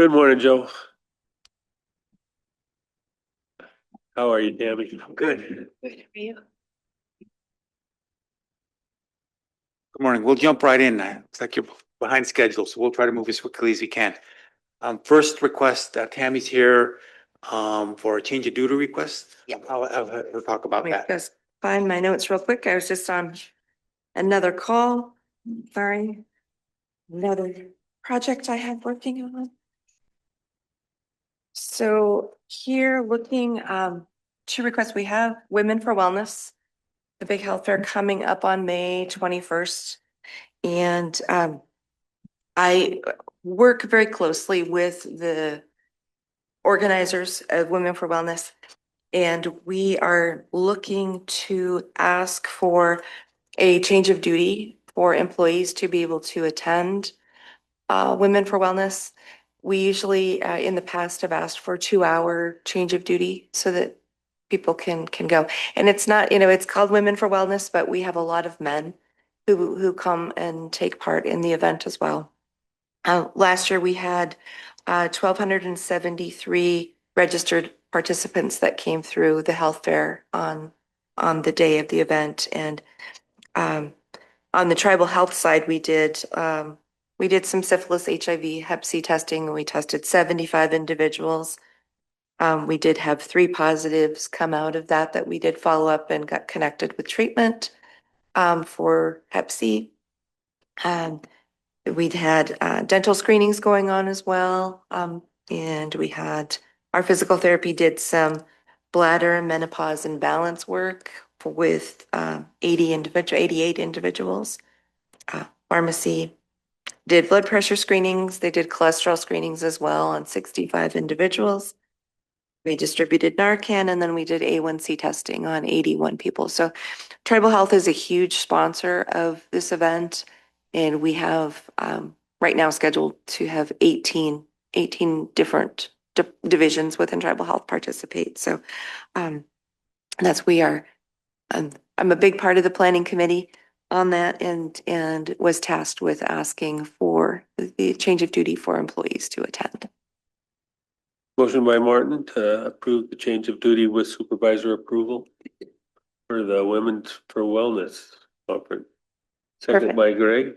Good morning, Joe. How are you, Tammy? I'm good. Good for you. Good morning. We'll jump right in. It's like you're behind schedule, so we'll try to move as quickly as we can. First request, Tammy's here for a change of duty request. Yep. We'll talk about Let me that. just find my notes real quick. I was just on another call. Sorry. Another project I had working on. So here looking, two requests we have, Women for Wellness, the big health fair coming up on May 21st. And I work very closely with the organizers of Women for Wellness. And we are looking to ask for a change of duty for employees to be able to attend Women for Wellness. We usually, in the past, have asked for 2-hour change of duty so that people can go. And it's not, it's called Women for Wellness, but we have a lot of men who come and take part in the event as well. Last year we had 1,273 registered participants that came through the health fair on the day of the event. And on the tribal health side, we did some syphilis, HIV, Hep C testing, and we tested 75 individuals. We did have 3 positives come out of that we did follow up and got connected with treatment for Hep C. We'd had dental screenings going on as well. And we had our physical therapy did some bladder and menopause and balance work with 88 individuals. Pharmacy did blood pressure screenings. They did cholesterol screenings as well on 65 individuals. We distributed Narcan, and then we did A1C testing on 81 people. So Tribal Health is a huge sponsor of this event. And we have right now scheduled to have 18 different divisions within Tribal Health participate. So we are, I'm a big part of the planning committee on that and was tasked with asking for the change of duty for employees to attend. Motion by Martin to approve the change of duty with supervisor approval for the Women for Wellness conference. Second Perfect. by Greg.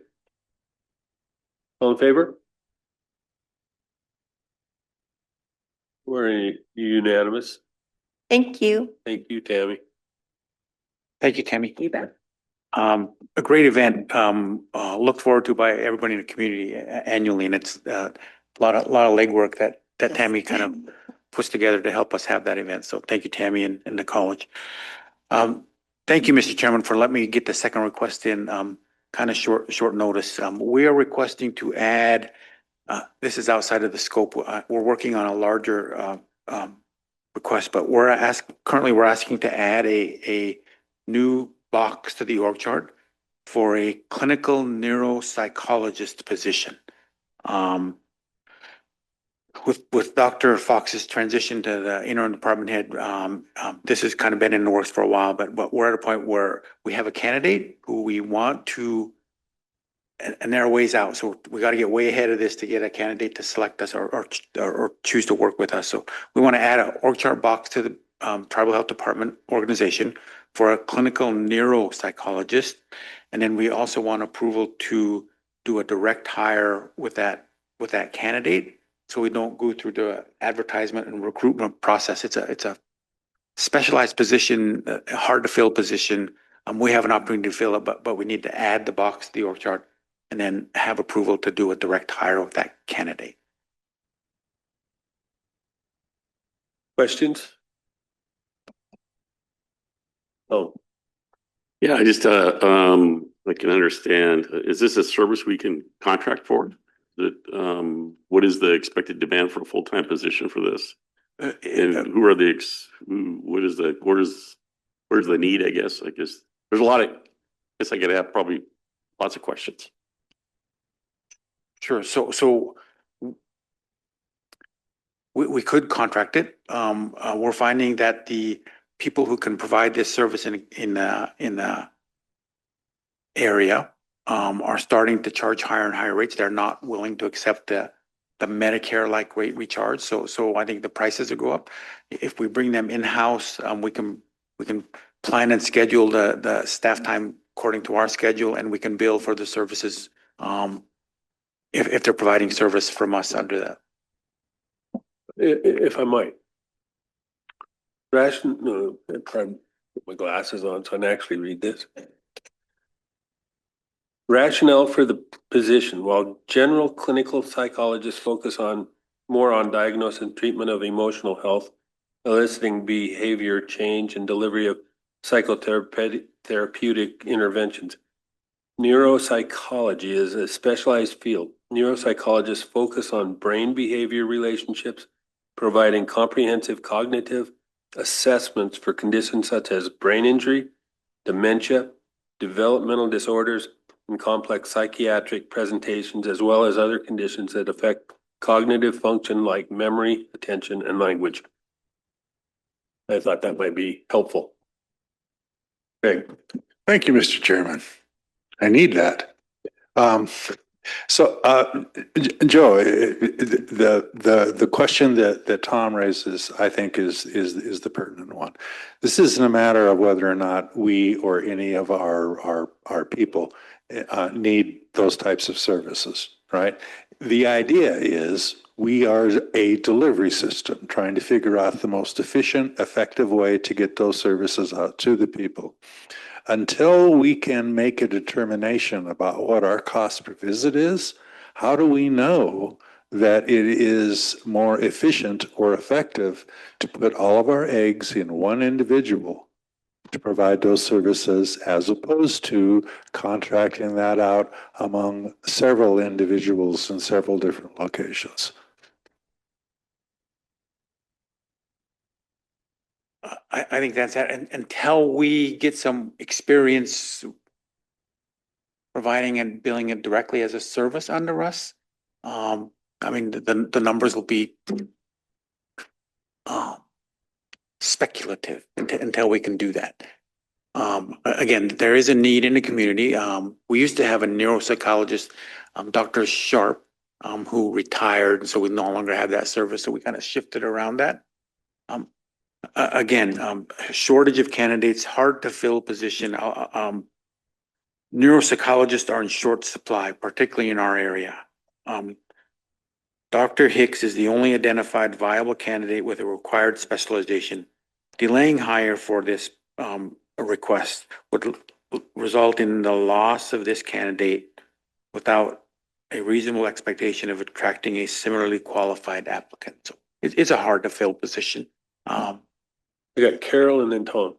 All in favor? We're unanimous. Thank you. Thank you, Tammy. Thank you, Tammy. You bet. A great event. Looked forward to by everybody in the community annually, and it's a lot of legwork that Yes. Tammy kind of puts together to help us have that event. So thank you, Tammy, and the college. Thank you, Mr. Chairman, for letting me get the second request in kind of short notice. We are requesting to add. This is outside of the scope. We're working on a larger request, but currently we're asking to add a new box to the org chart for a clinical neuropsychologist position. With Dr. Fox's transition to the interim department head, this has kind of been in the works for a while, but we're at a point where we have a candidate who we want to, and there are ways out. So we got to get way ahead of this to get a candidate to select us or choose to work with us. So we want to add an org chart box to the Tribal Health Department organization for a clinical neuropsychologist. And then we also want approval to do a direct hire with that candidate. So we don't go through the advertisement and recruitment process. It's a specialized position, a hard to fill position. We have an opportunity to fill it, but we need to add the box to the org chart and then have approval to do a direct hire of that candidate. Questions? Oh, yeah, I just I can understand. Is this a service we can contract for? What is the expected demand for a full-time position for this? And who are where's the need? I guess there's a lot of. I guess I could have probably lots of questions. Sure. So we could contract it. We're finding that the people who can provide this service in the area are starting to charge higher and higher rates. They're not willing to accept the the Medicare-like rate we charge. So I think the prices will go up. If we bring them in-house, we can plan and schedule the staff time according to our schedule, and we can bill for the services, if they're providing service from us under that. If I might. No, I put my glasses on so I can actually read this. Rationale for the position: while general clinical psychologists focus more on diagnosis and treatment of emotional health, eliciting behavior change and delivery of psychotherapeutic interventions. Neuropsychology is a specialized field. Neuropsychologists focus on brain behavior relationships, providing comprehensive cognitive assessments for conditions such as brain injury, dementia, developmental disorders, and complex psychiatric presentations, as well as other conditions that affect cognitive function like memory, attention, and language. I thought that might be helpful. Greg. Thank you, Mr. Chairman. I need that. Joe, the question that Tom raises, I think, is the pertinent one. This isn't a matter of whether or not we or any of our people need those types of services, right? The idea is we are a delivery system trying to figure out the most efficient, effective way to get those services out to the people. Until we can make a determination about what our cost per visit is, how do we know that it is more efficient or effective to put all of our eggs in one individual to provide those services, as opposed to contracting that out among several individuals in several different locations? I think that's that. And until we get some experience providing and billing it directly as a service under us, I mean, the numbers will be speculative until we can do that. Again, there is a need in the community. We used to have a neuropsychologist, Dr. Sharp, who retired, and so we no longer have that service. So we kind of shifted around that. Again, shortage of candidates, hard to fill position. Neuropsychologists are in short supply, particularly in our area. Dr. Hicks is the only identified viable candidate with a required specialization. Delaying hire for this request would result in the loss of this candidate without a reasonable expectation of attracting a similarly qualified applicant. So it's a hard to fill position. I got Carol and then Tom.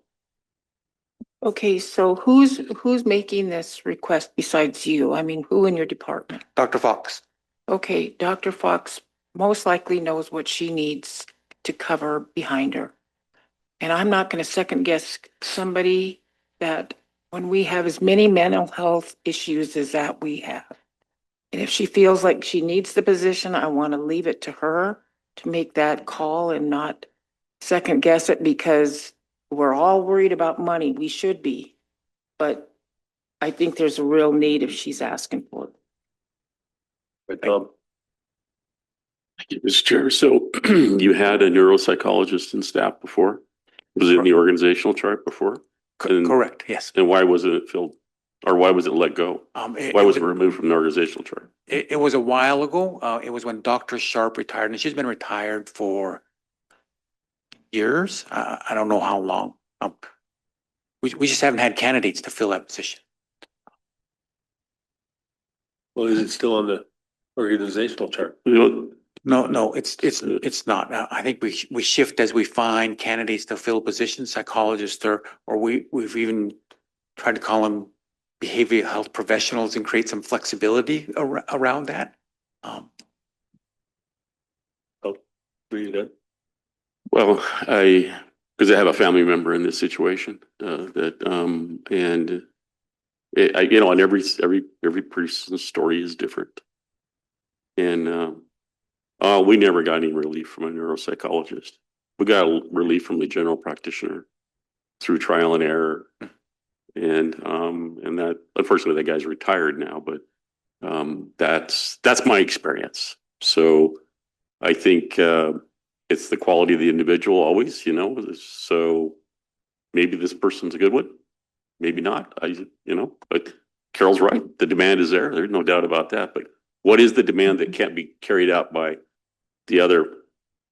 Okay, so who's making this request besides you? I mean, who in your department? Dr. Fox. Okay, Dr. Fox most likely knows what she needs to cover behind her. And I'm not going to second guess somebody that when we have as many mental health issues as that we have. And if she feels like she needs the position, I want to leave it to her to make that call and not second guess it, because we're all worried about money. We should be. But I think there's a real need if she's asking for it. But Tom. Thank you, Mr. Chair. So you had a neuropsychologist in staff before? Was it in the organizational chart before? And- Correct, yes. And why wasn't it filled, or why was it let go? Why was it removed from the organizational chart? It was a while ago. It was when Dr. Sharp retired, and she's been retired for years. I don't know how long. We just haven't had candidates to fill that position. Well, is it still on the organizational chart? You know, No, it's not. I think we shift as we find candidates to fill positions, psychologists, or we've even tried to call them behavioral health professionals and create some flexibility around that. Read it. well, because I have a family member in this situation, and and every person's story is different. And, we never got any relief from a neuropsychologist. We got relief from the general practitioner through trial and error. And that, unfortunately, that guy's retired now, but, that's my experience. So I think it's the quality of the individual always, so maybe this person's a good one, maybe not. But Carol's right. The demand is there. There's no doubt about that. But what is the demand that can't be carried out by the other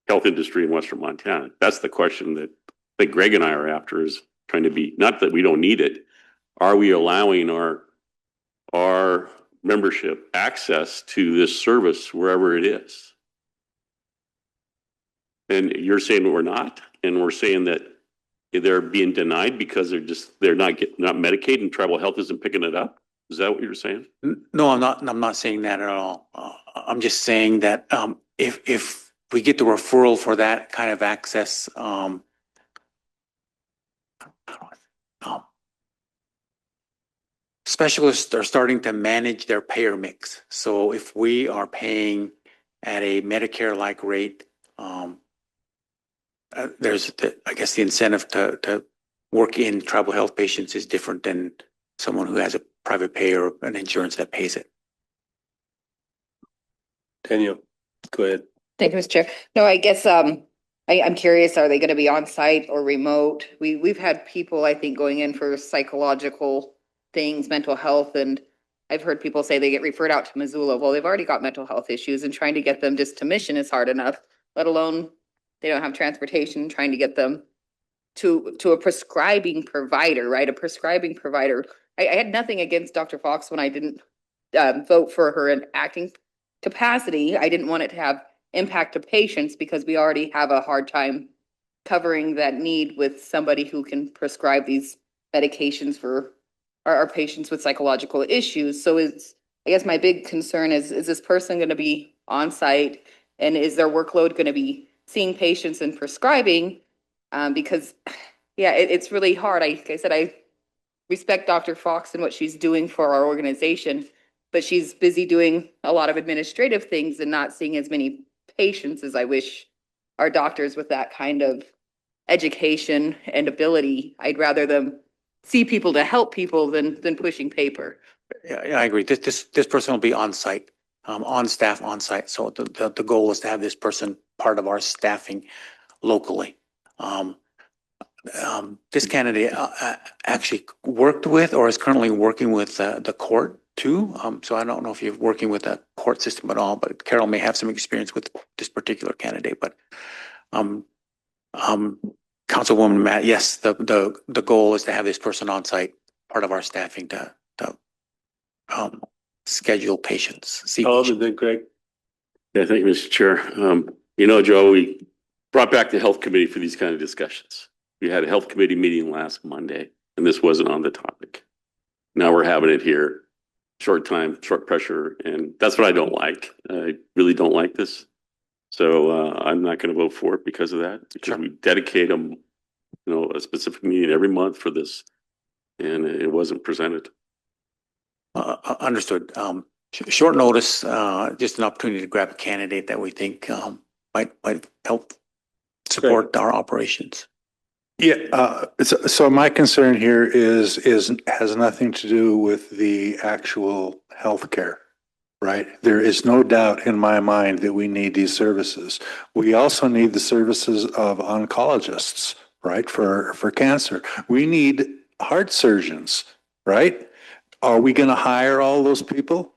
health industry in Western Montana? That's the question that I think Greg and I are after, is trying to be, not that we don't need it. Are we allowing our membership access to this service wherever it is? And you're saying we're not, and we're saying that they're being denied because they're not Medicaid and tribal health isn't picking it up. Is that what you're saying? No, I'm not saying that at all. I'm just saying that, if we get the referral for that kind of access, specialists are starting to manage their payer mix. So if we are paying at a Medicare-like rate, there's, I guess, the incentive to work in tribal health patients is different than someone who has a private pay or an insurance that pays it. Daniel, go ahead. Thank you, Mr. Chair. No, I guess I'm curious, are they going to be on site or remote? We've had people, I think, going in for psychological things, mental health, and I've heard people say they get referred out to Missoula. Well, they've already got mental health issues, and trying to get them just to Mission is hard enough, let alone they don't have transportation, trying to get them to a prescribing provider, right? A prescribing provider. I had nothing against Dr. Fox when I didn't vote for her in acting capacity. I didn't want it to have impact to patients because we already have a hard time covering that need with somebody who can prescribe these medications for our patients with psychological issues. So I guess my big concern is this person going to be on site, and is their workload going to be seeing patients and prescribing? Because yeah, it's really hard. Like I said, I respect Dr. Fox and what she's doing for our organization, but she's busy doing a lot of administrative things and not seeing as many patients as I wish our doctors with that kind of education and ability. I'd rather them see people to help people than pushing paper. Yeah, I agree. This person will be on site, on staff, on site. So the goal is to have this person part of our staffing locally. This candidate actually worked with or is currently working with the court too. So I don't know if you're working with the court system at all, but Carol may have some experience with this particular candidate. But Councilwoman Matt, yes, the goal is to have this person on site, part of our staffing to schedule patients. See Tom, patients. and then Greg. Yeah, thank you, Mr. Chair. Joe, we brought back the health committee for these kind of discussions. We had a health committee meeting last Monday, and this wasn't on the topic. Now we're having it here. Short time, short pressure, and that's what I don't like. I really don't like this. So I'm not going to vote for it because of that. Because we dedicate a specific meeting every month for this, and it wasn't presented. Understood. Short notice, just an opportunity to grab a candidate that we think might help support our operations. Yeah, so my concern here has nothing to do with the actual healthcare, right? There is no doubt in my mind that we need these services. We also need the services of oncologists, right? For cancer. We need heart surgeons, right? Are we going to hire all those people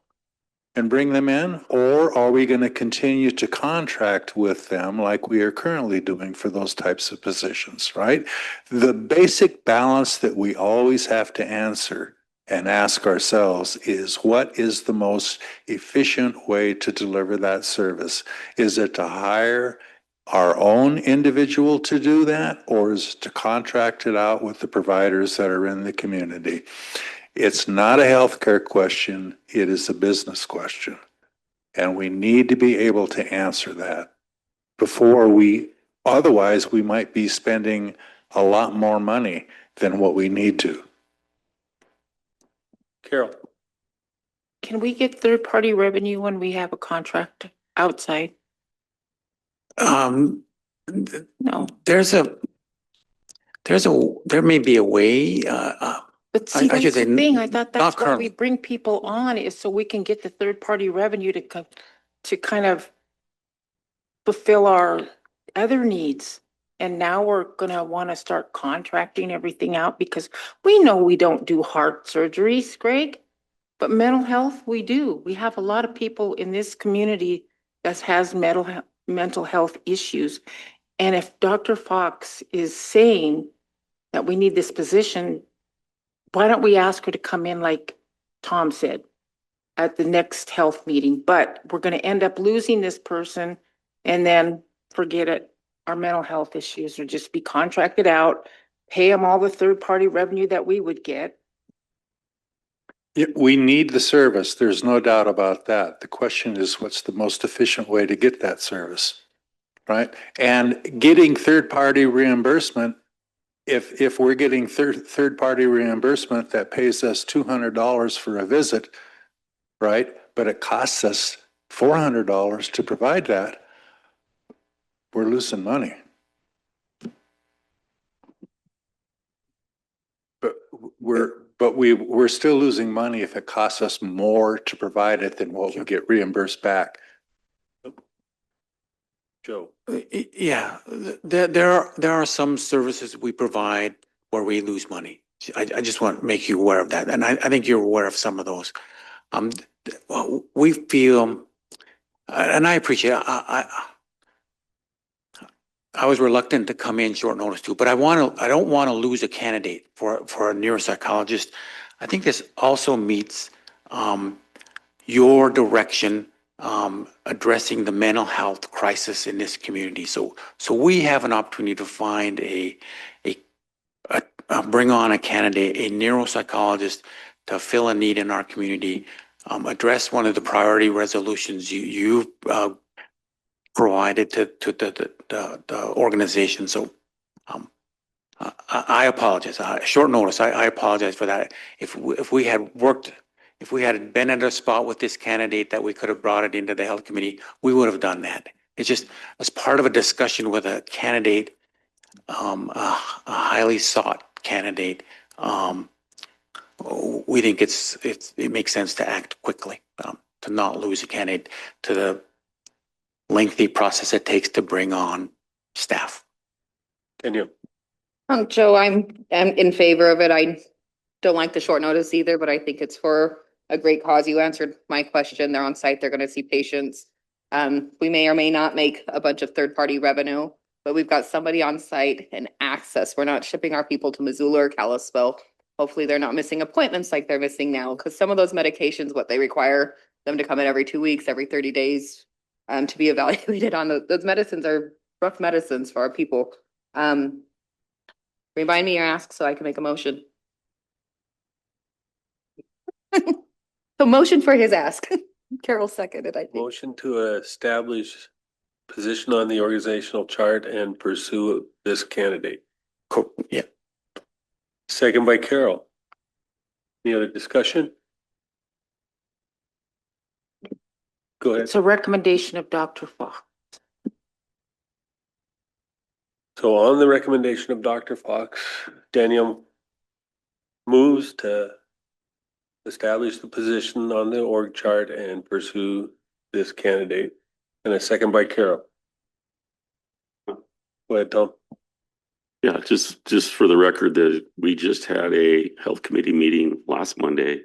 and bring them in? Or are we going to continue to contract with them like we are currently doing for those types of positions, right? The basic balance that we always have to answer and ask ourselves is, what is the most efficient way to deliver that service? Is it to hire our own individual to do that, or is it to contract it out with the providers that are in the community? It's not a healthcare question, it is a business question. And we need to be able to answer that otherwise we might be spending a lot more money than what we need to. Carol. Can we get third-party revenue when we have a contract outside? No. There may be a way, But see, I that's should the say thing. I thought that's not why we currently. bring people on, is so we can get the third-party revenue to kind of fulfill our other needs. And now we're gonna want to start contracting everything out because we know we don't do heart surgeries, Greg. But mental health, we do. We have a lot of people in this community that has mental health issues. And if Dr. Fox is saying that we need this position, why don't we ask her to come in like Tom said at the next health meeting? But we're going to end up losing this person and then forget it. Our mental health issues will just be contracted out, pay them all the third-party revenue that we would get. Yeah, we need the service. There's no doubt about that. The question is, what's the most efficient way to get that service, right? And getting third-party reimbursement, if we're getting third-party reimbursement that pays us $200 for a visit, right? But it costs us $400 to provide that, we're losing money. We're still losing money if it costs us more to provide it than what we get reimbursed back. Joe. Yeah, there are some services we provide where we lose money. I just want to make you aware of that. And I think you're aware of some of those. Well, we feel, and I appreciate, I was reluctant to come in short notice too, but I don't want to lose a candidate for a neuropsychologist. I think this also meets your direction addressing the mental health crisis in this community. So we have an opportunity to find bring on a candidate, a neuropsychologist to fill a need in our community, address one of the priority resolutions you provided to the organization. So I apologize. Short notice. I apologize for that. If we had been at a spot with this candidate that we could have brought it into the health committee, we would have done that. It's just as part of a discussion with a candidate, a highly sought candidate. We think it makes sense to act quickly, to not lose a candidate to the lengthy process it takes to bring on staff. Kenya. Joe, I'm in favor of it. I don't like the short notice either, but I think it's for a great cause. You answered my question. They're on site. They're going to see patients. We may or may not make a bunch of third-party revenue, but we've got somebody on site and access. We're not shipping our people to Missoula or Kalispell. Hopefully they're not missing appointments like they're missing now, because some of those medications, what they require them to come in every 2 weeks, every 30 days, to be evaluated on those medicines are rough medicines for our people. Remind me your ask so I can make a motion. So motion for his ask. Carol seconded, I think. Motion to establish position on the organizational chart and pursue this candidate. Cool. Yeah. Second by Carol. Any other discussion? Go ahead. It's a recommendation of Dr. Fox. So on the recommendation of Dr. Fox, Daniel moves to establish the position on the org chart and pursue this candidate. And a second by Carol. Go ahead, Tom. Yeah, just for the record, that we just had a health committee meeting last Monday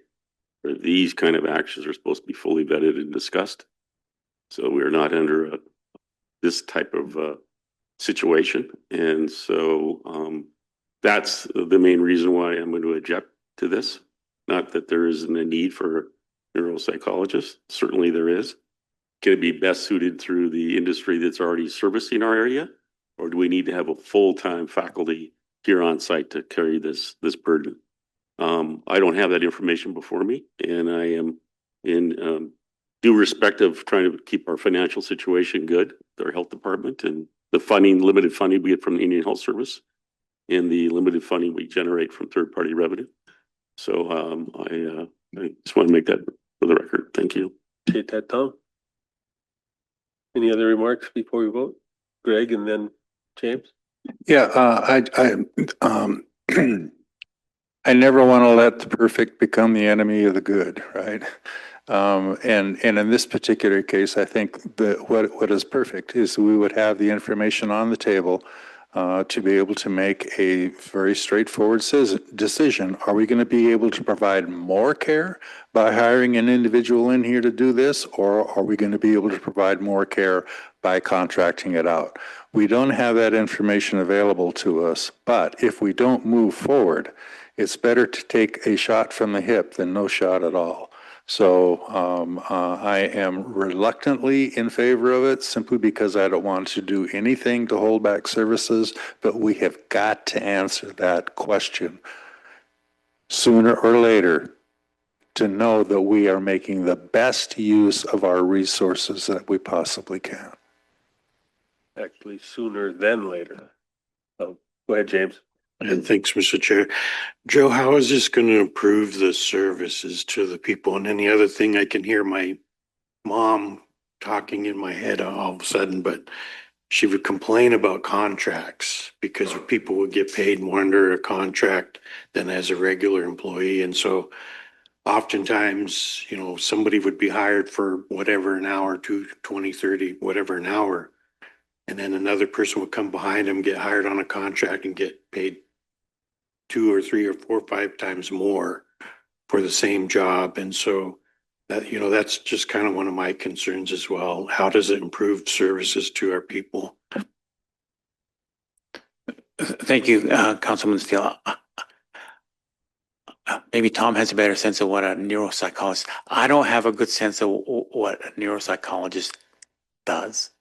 where these kind of actions are supposed to be fully vetted and discussed. So we're not under this type of situation. And so that's the main reason why I'm going to object to this. Not that there isn't a need for neuropsychologists. Certainly there is. Can it be best suited through the industry that's already servicing our area? Or do we need to have a full-time faculty here on site to carry this burden? I don't have that information before me, and I am in due respect of trying to keep our financial situation good, our health department, and the funding, limited funding we get from the Indian Health Service, and the limited funding we generate from third-party revenue. So I just want to make that for the record. Thank you. Appreciate that, Tom. Any other remarks before we vote? Greg and then James? Yeah, I never want to let the perfect become the enemy of the good, right? And in this particular case, I think that what is perfect is we would have the information on the table to be able to make a very straightforward decision. Are we going to be able to provide more care by hiring an individual in here to do this, or are we going to be able to provide more care by contracting it out? We don't have that information available to us, but if we don't move forward, it's better to take a shot from the hip than no shot at all. So I am reluctantly in favor of it simply because I don't want to do anything to hold back services, but we have got to answer that question sooner or later to know that we are making the best use of our resources that we possibly can. Actually, sooner than later. Go ahead, James. And thanks, Mr. Chair. Joe, how is this going to improve the services to the people? And then the other thing, I can hear my mom talking in my head all of a sudden, but she would complain about contracts because people would get paid more under a contract than as a regular employee. And so oftentimes, you know, somebody would be hired for whatever an hour, 20, 30, whatever an hour. And then another person would come behind them, get hired on a contract and get paid 2 or 3 or 4 or 5 times more for the same job. And so that, you know, that's just kind of one of my concerns as well. How does it improve services to our people? Thank you, Councilman Steele. Maybe Tom has a better sense of what a neuropsychologist. I don't have a good sense of what a neuropsychologist does.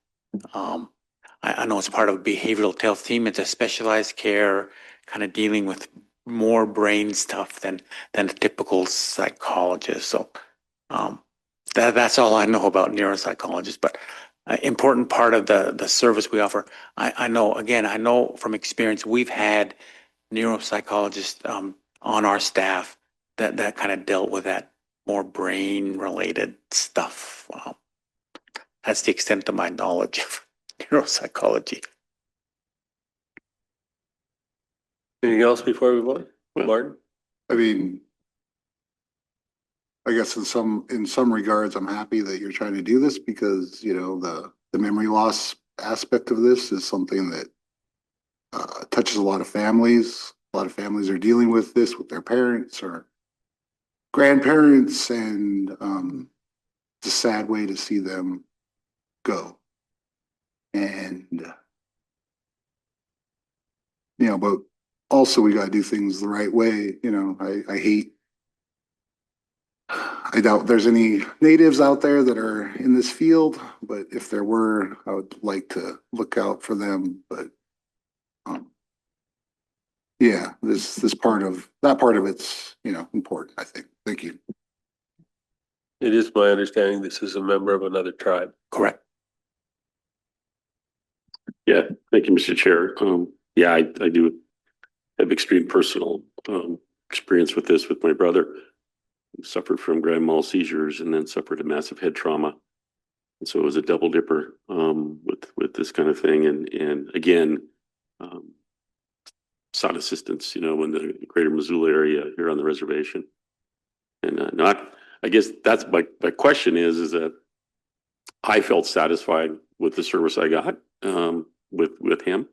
I know it's part of a behavioral health team. It's a specialized care, kind of dealing with more brain stuff than a typical psychologist. So that's all I know about neuropsychologists. But important part of the service we offer. I know from experience we've had neuropsychologists on our staff that kind of dealt with that more brain related stuff. That's the extent of my knowledge of neuropsychology. Anything else before we vote? Martin? I mean, I guess in some regards, I'm happy that you're trying to do this because, you know, the memory loss aspect of this is something that touches a lot of families. A lot of families are dealing with this with their parents or grandparents, and it's a sad way to see them go. And, you know, but also we got to do things the right way. You know, I doubt there's any natives out there that are in this field, but if there were, I would like to look out for them. But yeah, this part of it's, you know, important, I think. Thank you. It is my understanding this is a member of another tribe. Correct. Yeah, thank you, Mr. Chair. Yeah, I do have extreme personal experience with this with my brother, who suffered from grand mal seizures and then suffered a massive head trauma. And so it was a double dipper with this kind of thing. And again, sought assistance, you know, in the greater Missoula area here on the reservation. And I guess that's my question is that I felt satisfied with the service I got with him.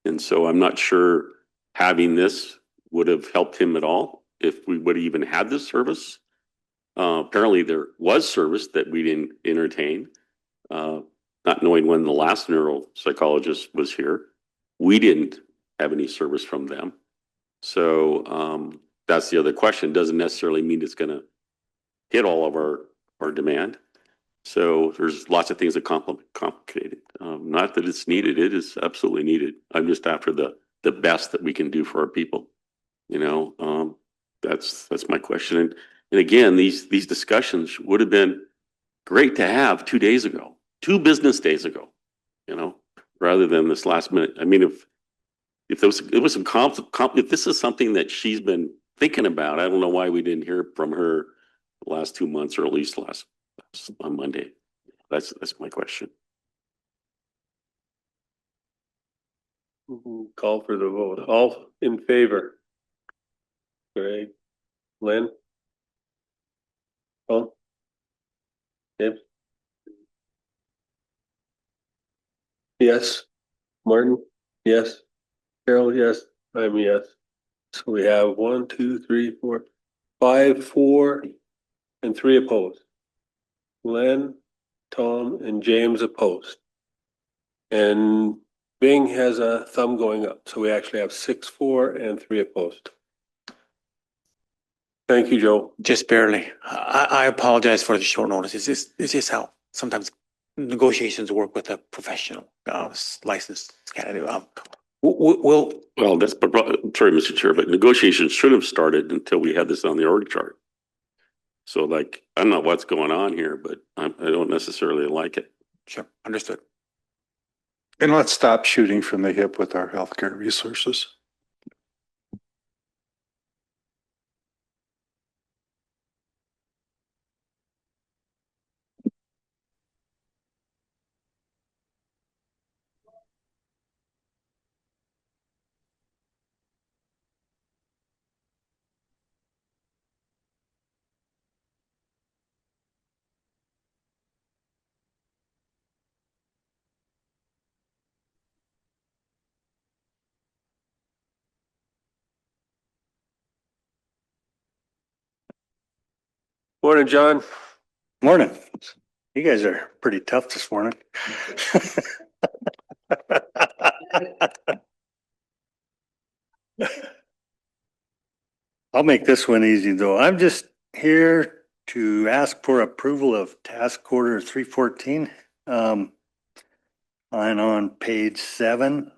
And so I'm not sure having this would have helped him at all if we would have even had this service. Apparently there was service that we didn't entertain, not knowing when the last neuropsychologist was here. We didn't have any service from them. So that's the other question. Doesn't necessarily mean it's going to hit all of our demand. So there's lots of things that complicate it. Not that it's needed. It is absolutely needed. I'm just after the best that we can do for our people. You know, that's my question. And again, these discussions would have been great to have 2 days ago, 2 business days ago, you know, rather than this last minute. I mean, if if this is something that she's been thinking about, I don't know why we didn't hear from her the last 2 months, or at least last on Monday. That's my question. Call for the vote. All in favor? Greg, Lynn? Paul? James? Yes. Martin? Yes. Carol, yes. I'm a yes. So we have 1, 2, 3, 4, 5, 4, and 3 opposed. Len, Tom, and James opposed. And Bing has a thumb going up. So we actually have 6, 4, and 3 opposed. Thank you, Joe. Just barely. I apologize for the short notice. It's just how sometimes negotiations work with a professional, licensed candidate. We'll, Well, that's, sorry, Mr. Chair, but negotiations should have started until we had this on the org chart. So like, I don't know what's going on here, but I don't necessarily like it. sure, understood. And let's stop shooting from the hip with our healthcare resources. Morning, John. Morning. You guys are pretty tough this morning. I'll make this one easy though. I'm just here to ask for approval of task order 314. And on page 7,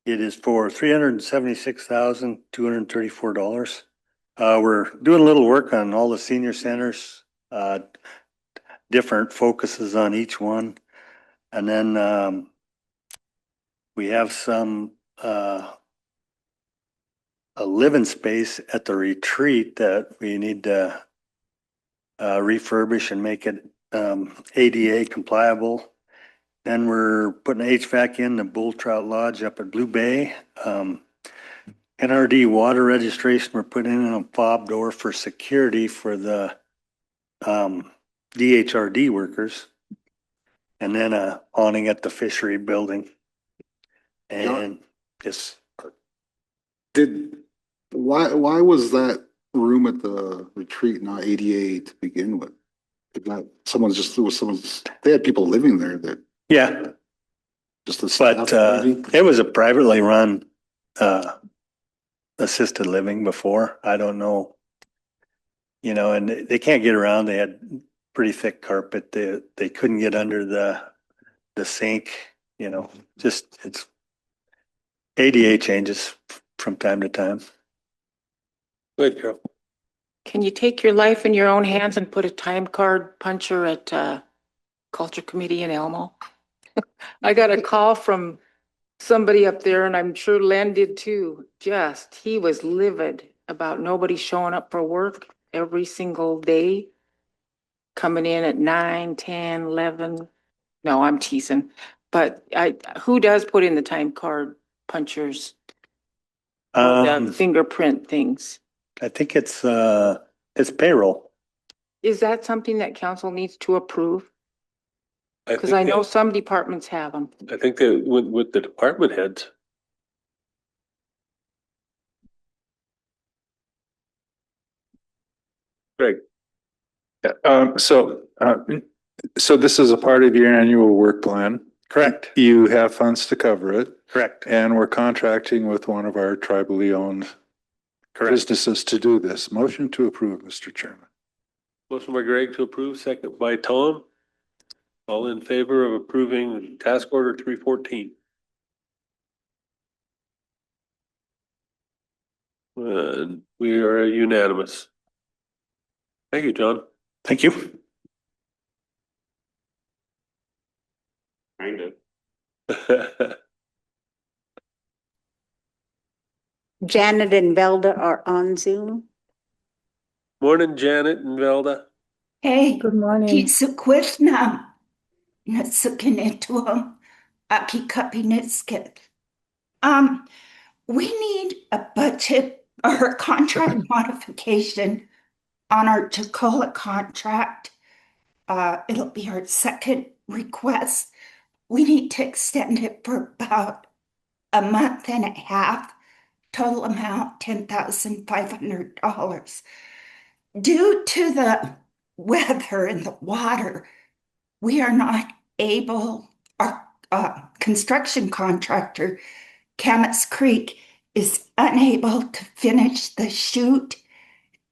it is for $376,234. We're doing a little work on all the senior centers, different focuses on each one. And then we have some a living space at the retreat that we need to refurbish and make it ADA compliable. Then we're putting HVAC in the Bull Trout Lodge up at Blue Bay. NRD water registration, we're putting in a fob door for security for the DHRD workers. And then a awning at the fishery building. And just Why was that room at the retreat not ADA to begin with? Did not, they had people living there that yeah, just the staff but maybe? it was a privately run assisted living before. I don't know, and they can't get around. They had pretty thick carpet. They couldn't get under the sink. Just it's ADA changes from time to time. Good, Carol. Can you take your life in your own hands and put a time card puncher at Culture Committee in Elmo? I got a call from somebody up there, and I'm sure Len did too. He was livid about nobody showing up for work every single day, coming in at 9, 10, 11. No, I'm teasing. But who does put in the time card punchers? Or the fingerprint things? I think it's payroll. Is that something that council needs to approve? Because I know some departments have them. I think that with the department heads. Greg. So this is a part of your annual work plan. Correct. You have funds to cover it. Correct. And we're contracting with one of our tribally owned businesses to do this. Motion to approve, Mr. Chairman. Motion by Greg to approve, second by Tom. All in favor of approving task order 314? And we are unanimous. Thank you, John. Thank you. Kind of. Janet and Velda are on Zoom. Morning, Janet and Velda. Hey, Good morning. Kisukwisna. Nasukinetuam. Akikapinitsket. We need a budget or a contract modification on our Tacoma contract. it'll be our second request. We need to extend it for about a month and a half. Total amount $10,500. Due to the weather and the water, we are not able, our construction contractor, Camas Creek, is unable to finish the chute,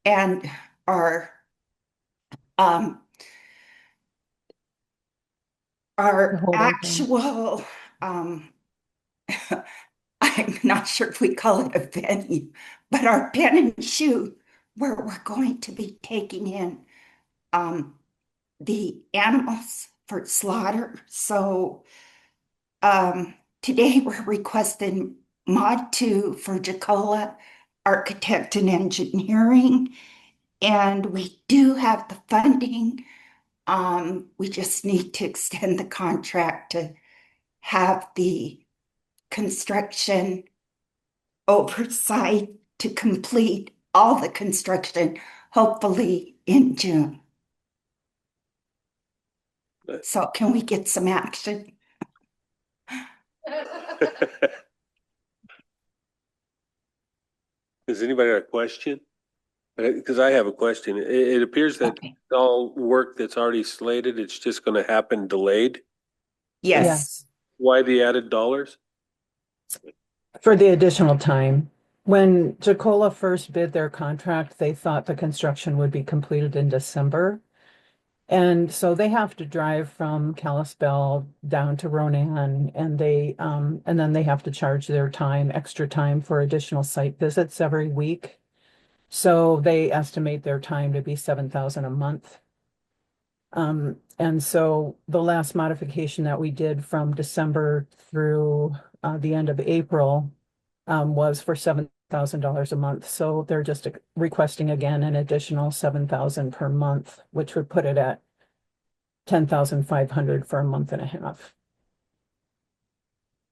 and um, our actual, I'm not sure if we call it a venue, but our pen and shoe where we're going to be taking in the animals for slaughter. So today we're requesting mod 2 for Jacola Architect and Engineering, and we do have the funding. We just need to extend the contract to have the construction oversight to complete all the construction, hopefully in June. So can we get some action? Does anybody have a question? Because I have a question. It appears that Okay. all work that's already slated, it's just going to happen delayed. Yes. Why the added dollars? For the additional time. When Jacola first bid their contract, they thought the construction would be completed in December. And so they have to drive from Kalispell down to Ronan, and and then they have to charge their time, extra time for additional site visits every week. So they estimate their time to be 7,000 a month. And so the last modification that we did from December through the end of April was for $7,000 a month. So they're just requesting again an additional 7,000 per month, which would put it at 10,500 for a month and a half.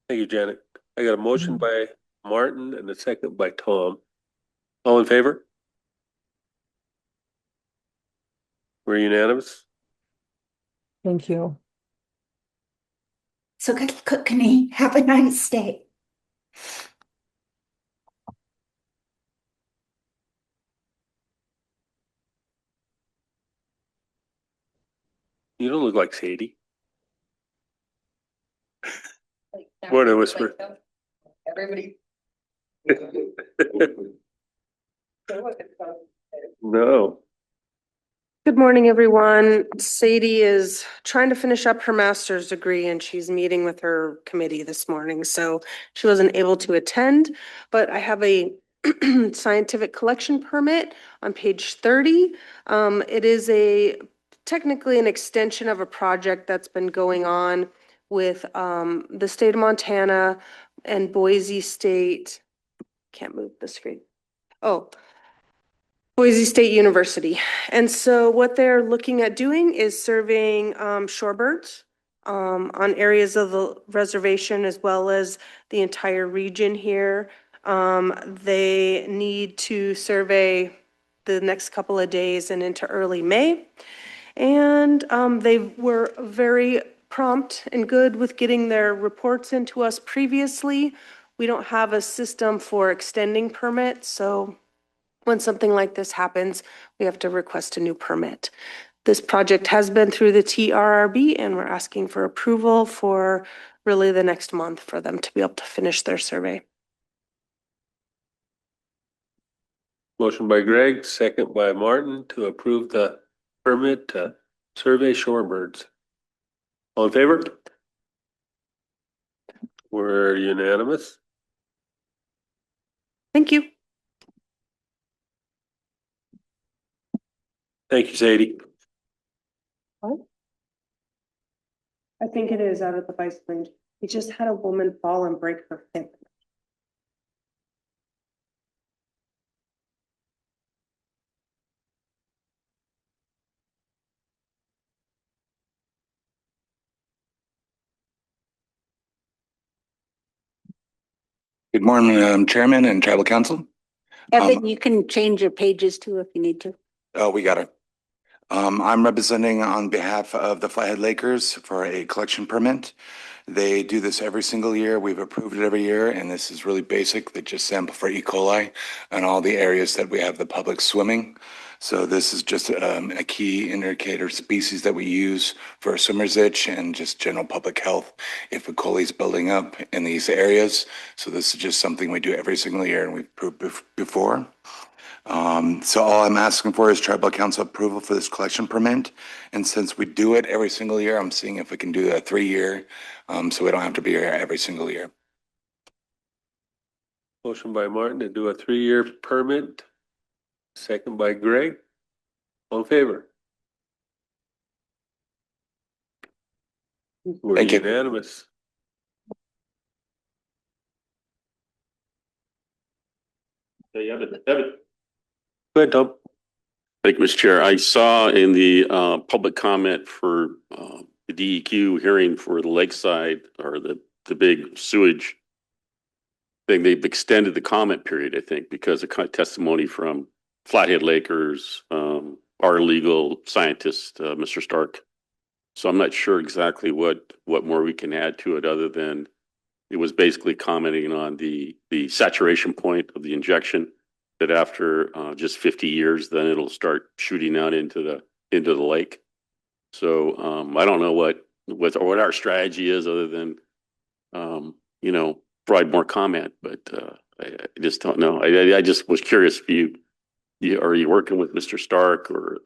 Thank you, Janet. I got a motion by Martin and a second by Tom. All in favor? We're unanimous. Thank you. So Cookney, have a nice day. You don't look like Sadie. Morning, Whisper. Everybody. No. Good morning, everyone. Sadie is trying to finish up her master's degree and she's meeting with her committee this morning, so she wasn't able to attend. But I have a scientific collection permit on page 30. It is technically an extension of a project that's been going on with the state of Montana and Boise State. Can't move the screen. Oh, Boise State University. And so what they're looking at doing is surveying shorebirds on areas of the reservation as well as the entire region here. They need to survey the next couple of days and into early May. And they were very prompt and good with getting their reports into us previously. We don't have a system for extending permits, so when something like this happens, we have to request a new permit. This project has been through the TRRB and we're asking for approval for really the next month for them to be able to finish their survey. Motion by Greg, second by Martin to approve the permit to survey shorebirds. All in favor? We're unanimous. Thank you. Thank you, Sadie. What? I think it is out of the bicycle. We just had a woman fall and break her hip. Good morning, Chairman and Tribal Council. Evan, you can change your pages too if you need to. Oh, we got it. I'm representing on behalf of the Flathead Lakers for a collection permit. They do this every single year. We've approved it every year, and this is really basic. They just sample for E. coli and all the areas that we have the public swimming. So this is just a key indicator species that we use for swimmer's itch and just general public health if E. coli is building up in these areas. So this is just something we do every single year, and we've approved before. So all I'm asking for is tribal council approval for this collection permit. And since we do it every single year, I'm seeing if we can do a 3-year, so we don't have to be here every single year. Motion by Martin to do a 3-year permit. Second by Greg. All in favor? We're Thank you. unanimous. Hey, Evan. Go ahead, Tom. Thank you, Mr. Chair. I saw in the public comment for the DEQ hearing for the lakeside or the big sewage thing, they've extended the comment period, I think, because of testimony from Flathead Lakers, our legal scientist, Mr. Stark. So I'm not sure exactly what more we can add to it other than it was basically commenting on the saturation point of the injection, that after just 50 years, then it'll start shooting out into the lake. So I don't know what our strategy is other than provide more comment, but I just don't know. I just was curious if are you working with Mr. Stark or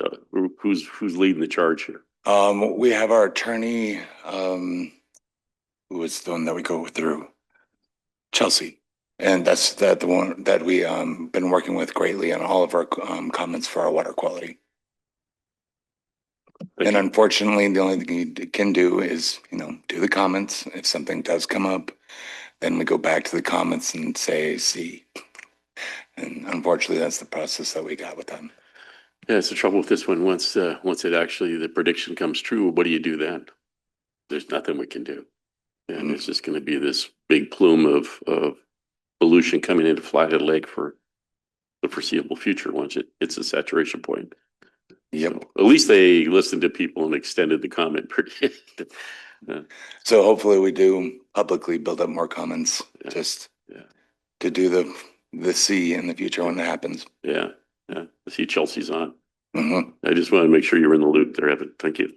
who's leading the charge here? We have our attorney, who is the one that we go through, Chelsea. And that's the one that we been working with greatly on all of our comments for our water quality. And unfortunately, the only thing you can do is, do the comments. If something does come up, then we go back to the comments and say, see. And unfortunately, that's the process that we got with them. Yeah, it's the trouble with this one. Once it actually, the prediction comes true, what do you do then? There's nothing we can do. And it's just going to be this big plume of pollution coming into Flathead Lake for the foreseeable future once it's a saturation point. Yep. So at least they listened to people and extended the comment period. So hopefully we do publicly build up more comments, to do the C in the future when it happens. Yeah. I see Chelsea's on. Mm-hmm. I just want to make sure you were in the loop there, Evan. Thank you.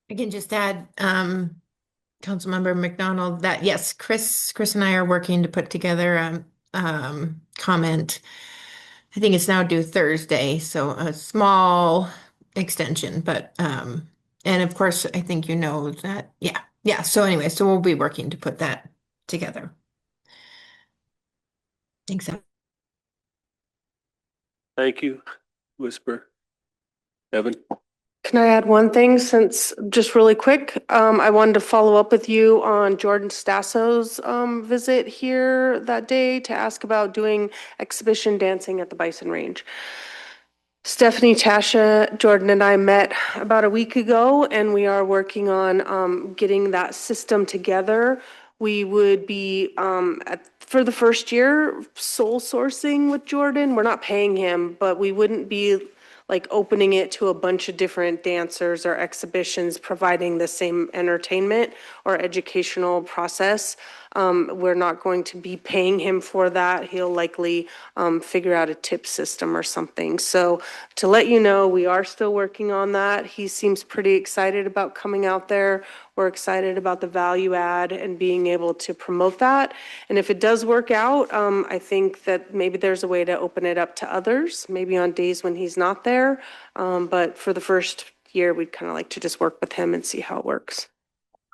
I can just add, Councilmember McDonald, that yes, Chris and I are working to put together a comment. I think it's now due Thursday, so a small extension, but and of course I think you know that, yeah. So anyway, so we'll be working to put that together. Thanks. Thank you. Whisper. Evan. Can I add one thing just really quick? I wanted to follow up with you on Jordan Stasso's visit here that day to ask about doing exhibition dancing at the Bison Range. Stephanie, Tasha, Jordan, and I met about a week ago, and we are working on getting that system together. We would be, for the first year, sole sourcing with Jordan. We're not paying him, but we wouldn't be like opening it to a bunch of different dancers or exhibitions, providing the same entertainment or educational process. We're not going to be paying him for that. He'll likely figure out a tip system or something. So to let you know, we are still working on that. He seems pretty excited about coming out there. We're excited about the value add and being able to promote that. And if it does work out, I think that maybe there's a way to open it up to others, maybe on days when he's not there. But for the first year, we'd kind of like to just work with him and see how it works.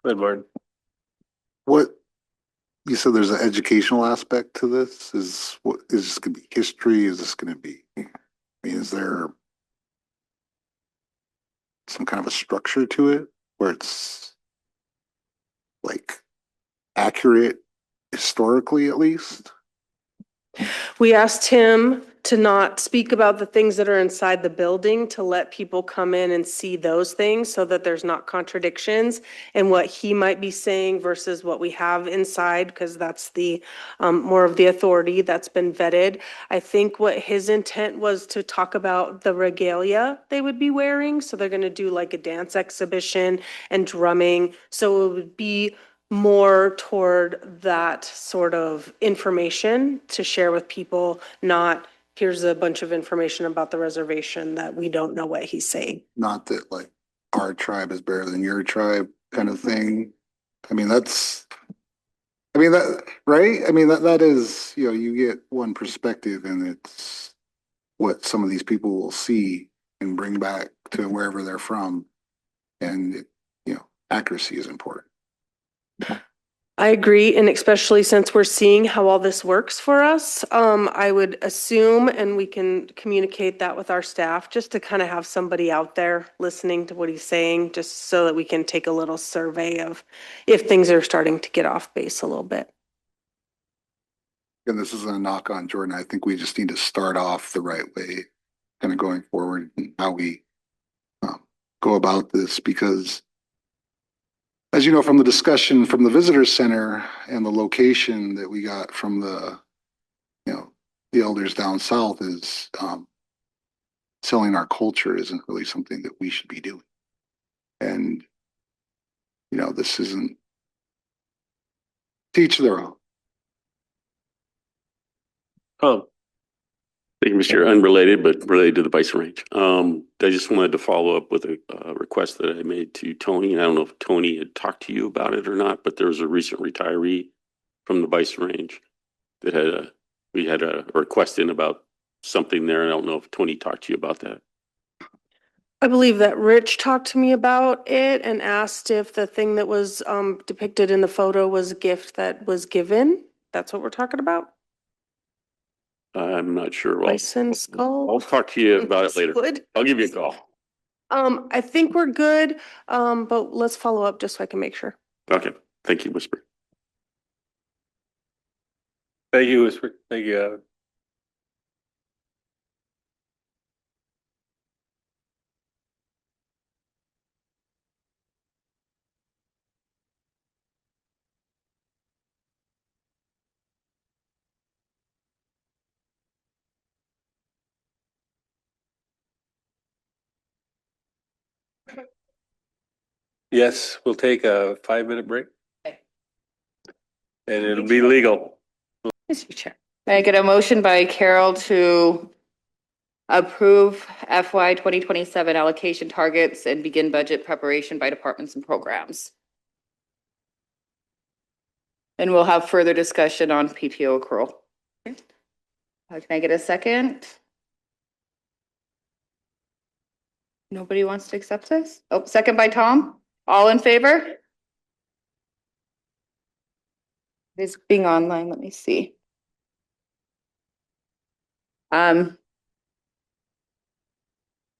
Good, Martin. What, you said there's an educational aspect to this? Is this going to be history? Is this going to be, is there some kind of a structure to it where it's like accurate historically at least? We asked him to not speak about the things that are inside the building, to let people come in and see those things so that there's not contradictions in what he might be saying versus what we have inside, because that's the more of the authority that's been vetted. I think what his intent was to talk about the regalia they would be wearing. So they're going to do like a dance exhibition and drumming. So it would be more toward that sort of information to share with people, not here's a bunch of information about the reservation that we don't know what he's saying. Not that like our tribe is better than your tribe kind of thing. I mean, that, right? I mean, that is, you know, you get one perspective and it's what some of these people will see and bring back to wherever they're from. And, you know, accuracy is important. I agree, and especially since we're seeing how all this works for us, I would assume, and we can communicate that with our staff, just to kind of have somebody out there listening to what he's saying, just so that we can take a little survey of if things are starting to get off base a little bit. And this isn't a knock on Jordan. I think we just need to start off the right way, kind of going forward and how we go about this, because as you know, from the discussion from the visitor center and the location that we got from the, you know, the elders down south is selling our culture isn't really something that we should be doing. And, you know, this isn't, teach their own. Oh, Thank you, Mr. Unrelated, but related to the bison range. I just wanted to follow up with a request that I made to Tony. And I don't know if Tony had talked to you about it or not, but there was a recent retiree from the bison range that we had a request in about something there. I don't know if Tony talked to you about that. I believe that Rich talked to me about it and asked if the thing that was depicted in the photo was a gift that was given. That's what we're talking about? I'm not sure. Bison skull? I'll talk to you about it later. Wood? I'll give you a call. I think we're good, but let's follow up just so I can make sure. Okay. Thank you, Whisper. thank you, Whisper. Thank you, Adam. Yes, we'll take a 5-minute break. Okay. And it'll be legal. Mr. Chair. Can I get a motion by Carol to approve FY 2027 allocation targets and begin budget preparation by departments and programs? And we'll have further discussion on PTO accrual. Can I get a second? Nobody wants to accept this? Oh, second by Tom. All in favor? It's being online. Let me see.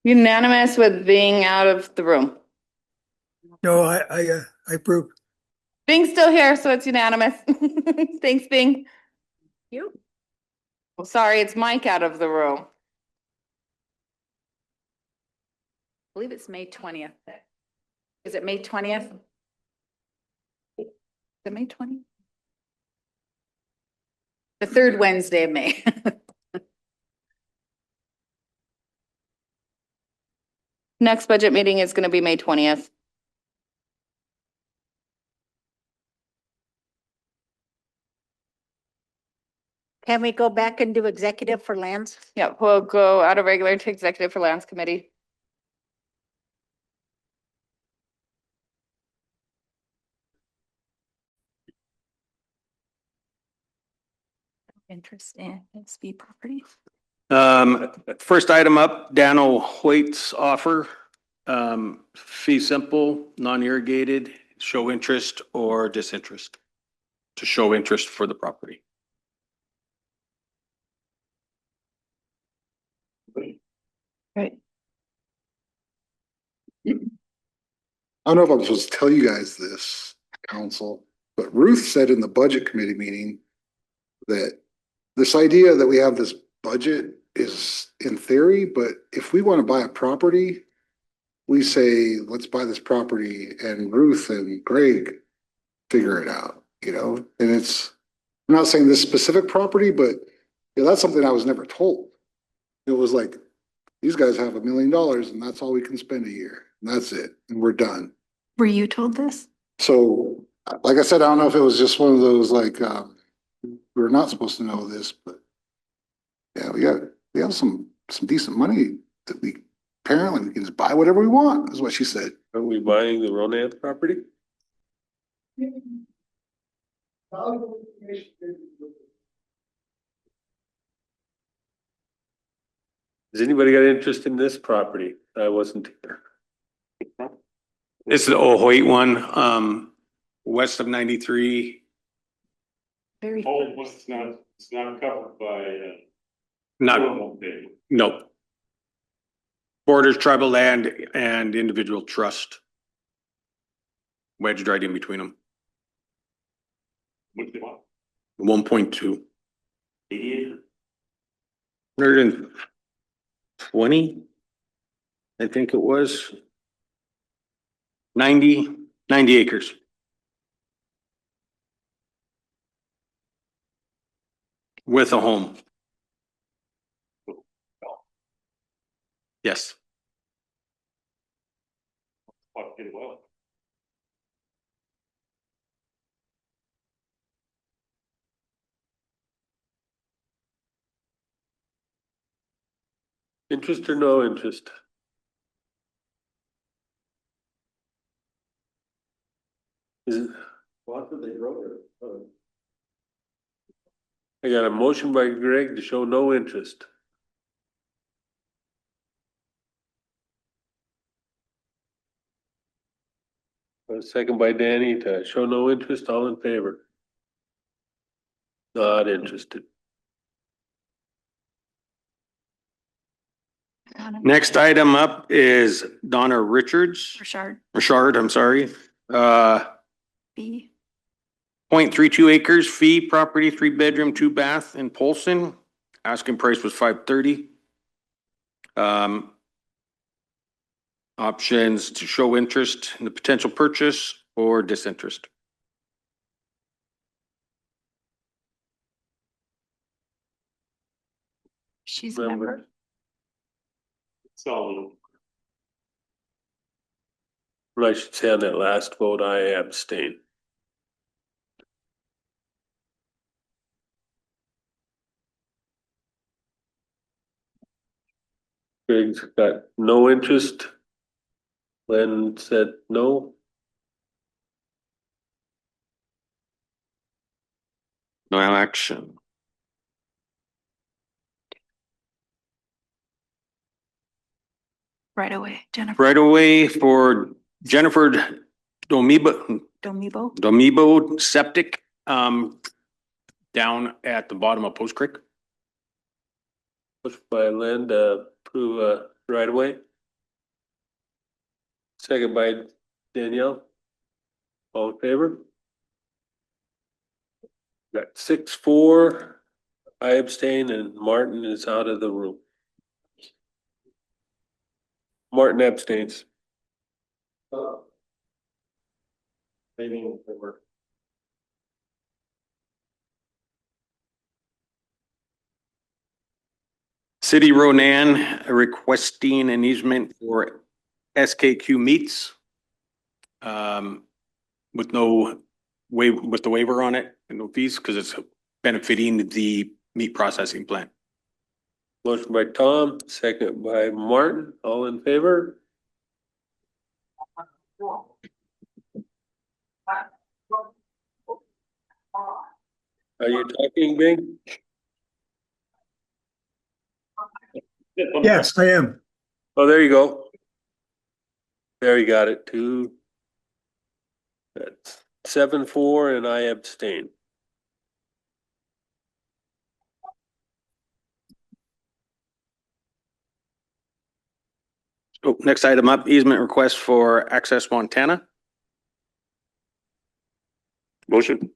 Unanimous with being out of the room. No, I approve. Bing's still here, so it's unanimous. Thanks, Bing. You. Well, sorry, it's Mike out of the room. I believe it's May 20th. Is it May 20th? Is it May 20th? The third Wednesday of May. Next budget meeting is going to be May 20th. Can we go back and do executive for lands? Yeah, we'll go out of regular to executive for lands committee. Interest in SB property. First item up, Daniel Hoyt's offer. Fee simple, non-irrigated, show interest or disinterest. To show interest for the property. Right. I don't know if I'm supposed to tell you guys this, council, but Ruth said in the budget committee meeting that this idea that we have this budget is in theory, but if we want to buy a property, we say, let's buy this property and Ruth and Greg figure it out, you know? And it's, I'm not saying this specific property, but that's something I was never told. It was like, these guys have $1 million and that's all we can spend a year. And that's it. And we're done. Were you told this? So, like I said, I don't know if it was just one of those like, we're not supposed to know this, but yeah, we have some decent money that we apparently we can just buy whatever we want, is what she said. Are we buying the Ronan property? Has anybody got interest in this property? I wasn't here. It's the Hoyt one, west of 93. Very. It's not covered by, Not, no. Borders tribal land and individual trust. Wedged right in between them. what do they want? 1.2. 88? 120, I think it was. 90 acres. With a home. Yes. Fucking well. Interest or no interest? Is it? What did they wrote it? I got a motion by Greg to show no interest. A second by Danny to show no interest, all in favor? Not interested. Next item up is Donna Richard, I'm sorry. B. 0.32 acres, fee property, 3-bedroom, 2-bath in Polson. Asking price was $530. Options to show interest in the potential purchase or disinterest. She's a Member. member. So, I should say on that last vote, I abstain. Greg's got no interest. Len said no. No action. Right away, Jennifer. Right away for Jennifer Domibo Septic, down at the bottom of Post Creek. Pushed by Len to approve right away. Second by Danielle. All in favor? Got 6-4. I abstain and Martin is out of the room. Martin abstains. City Ronan requesting an easement for SKQ meats. With no with the waiver on it and no fees because it's benefiting the meat processing plant. Motion by Tom, second by Martin, all in favor? Are you talking, Bing? Yes, I am. Oh, there you go. There you got it, 2. That's 7-4 and I abstain. Oh, next item up, easement request for Access Montana. motion,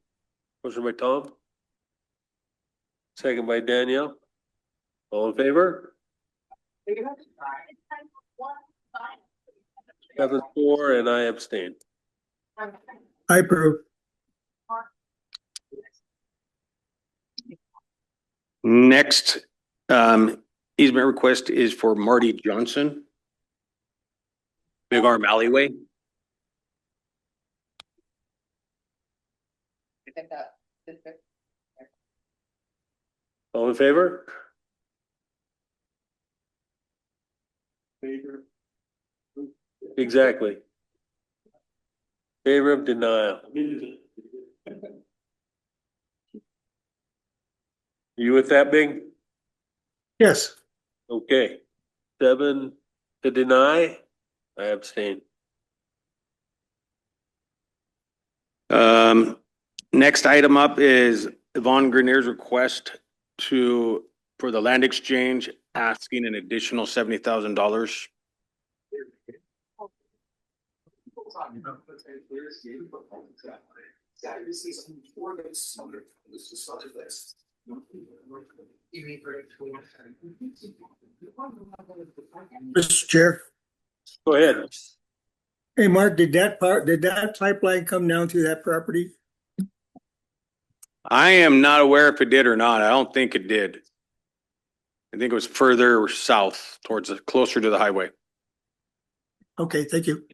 Motion by Tom. Second by Danielle. All in favor? 7-4 and I abstain. I approve. Next, easement request is for Marty Johnson. Big Arm Alleyway. All in favor? Exactly. Favor of denial. You with that, Big? Yes. Okay. 7 to deny. I abstain. Next item up is Yvonne Grenier's request for the land exchange, asking an additional $70,000. Mr. Chair. Go ahead. Hey, Mark, did that pipeline come down through that property? I am not aware if it did or not. I don't think it did. I think it was further south towards closer to the highway. Okay, thank you.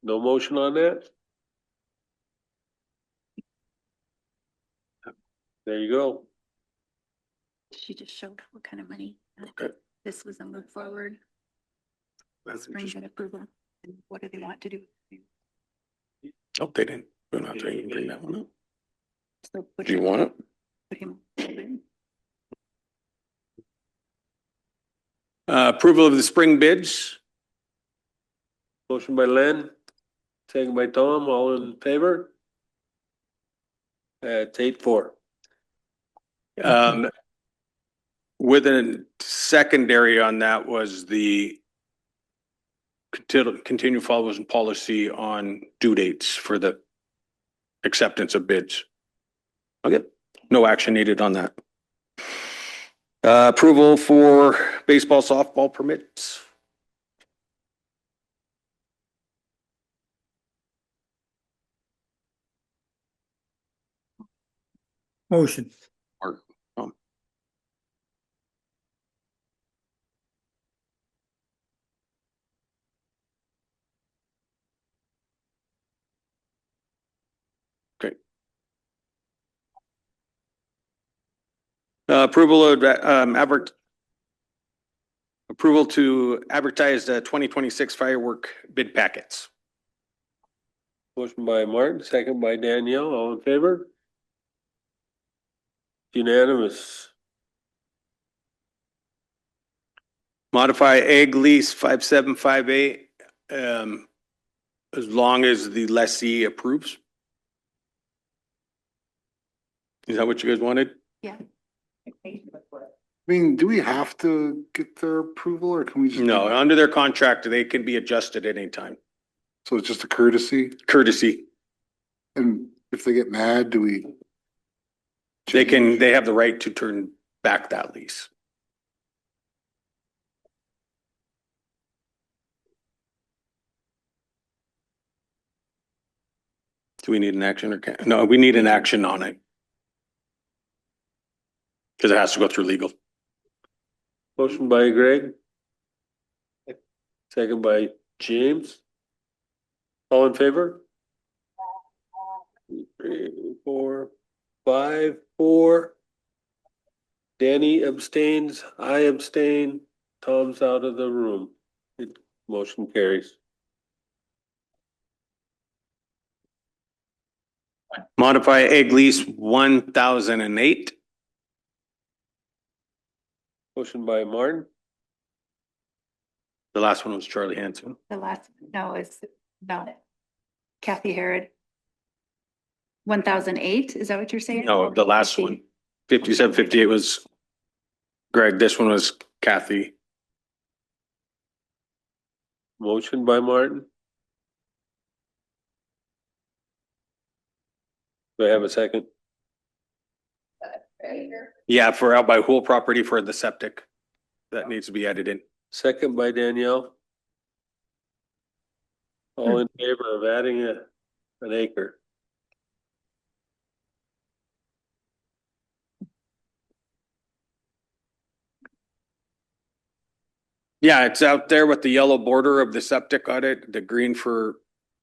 No motion on that? There you go. She just showed what kind of money. Okay. This was a move forward. Spring good approval. And what do they want to do? Oh, they didn't. We're not trying to bring that one up. So put Do you him- want it? Put him. Approval of the spring bids. Motion by Len, second by Tom, all in favor? It's 8-4. With a secondary on that was the continue follows policy on due dates for the acceptance of bids. Okay, no action needed on that. Approval for baseball, softball permits. Motion. Mark, okay. Approval of approval to advertise the 2026 firework bid packets. Motion by Martin, second by Danielle, all in favor? Unanimous. Modify egg lease 5758, as long as the lessee approves. Is that what you guys wanted? Yeah. I mean, do we have to get their approval or can we just? No, under their contract, they can be adjusted at any time. So it's just a courtesy? Courtesy. And if they get mad, do we? They have the right to turn back that lease. Do we need an action or no, we need an action on it. Because it has to go through legal. Motion by Greg. Second by James. All in favor? 3, 4, 5, 4. Danny abstains, I abstain, Tom's out of the room. Motion carries. Modify egg lease 1008. Motion by Martin, The last one was Charlie Hanson. The last, no, it's not Kathy Harrod. 1008, is that what you're saying? No, the last one. 5758 was Greg, this one was Kathy. Motion by Martin. Do I have a second? Yeah, for out by Hool property for the septic. That needs to be added in. Second by Danielle. All in favor of adding an acre? Yeah, it's out there with the yellow border of the septic on it, the green for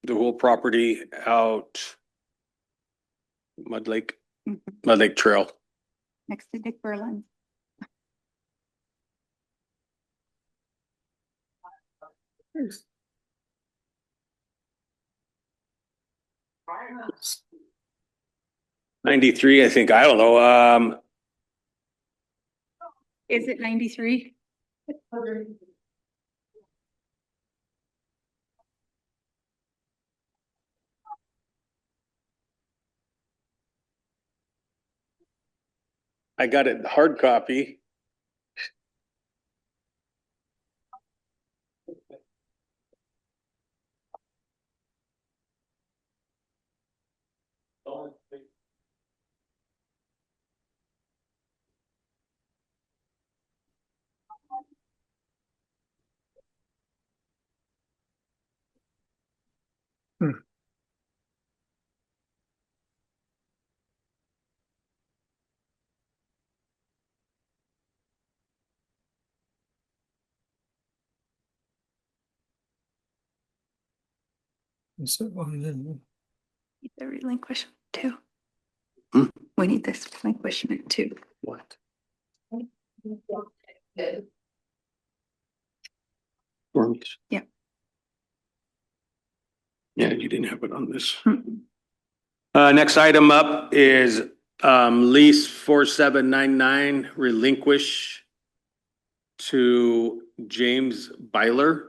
the Hool property out Mud Lake Trail. Next to Dick Berlin. '93, I think. I don't know. Is it 93? I got it hard copy. Need the relinquishment too. Hmm? We need this relinquishment too. What? Yeah. Yeah, you didn't have it on this. Mm-mm. Next item up is lease 4799 relinquish to James Byler.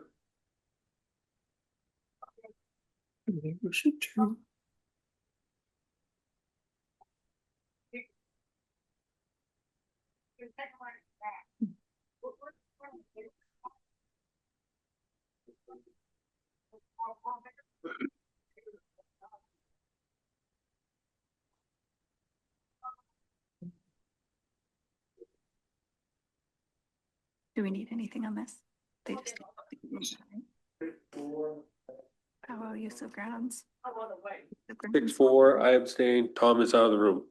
Do we need anything on this? They just. Powwow use of grounds. 6-4, I abstain. Tom is out of the room.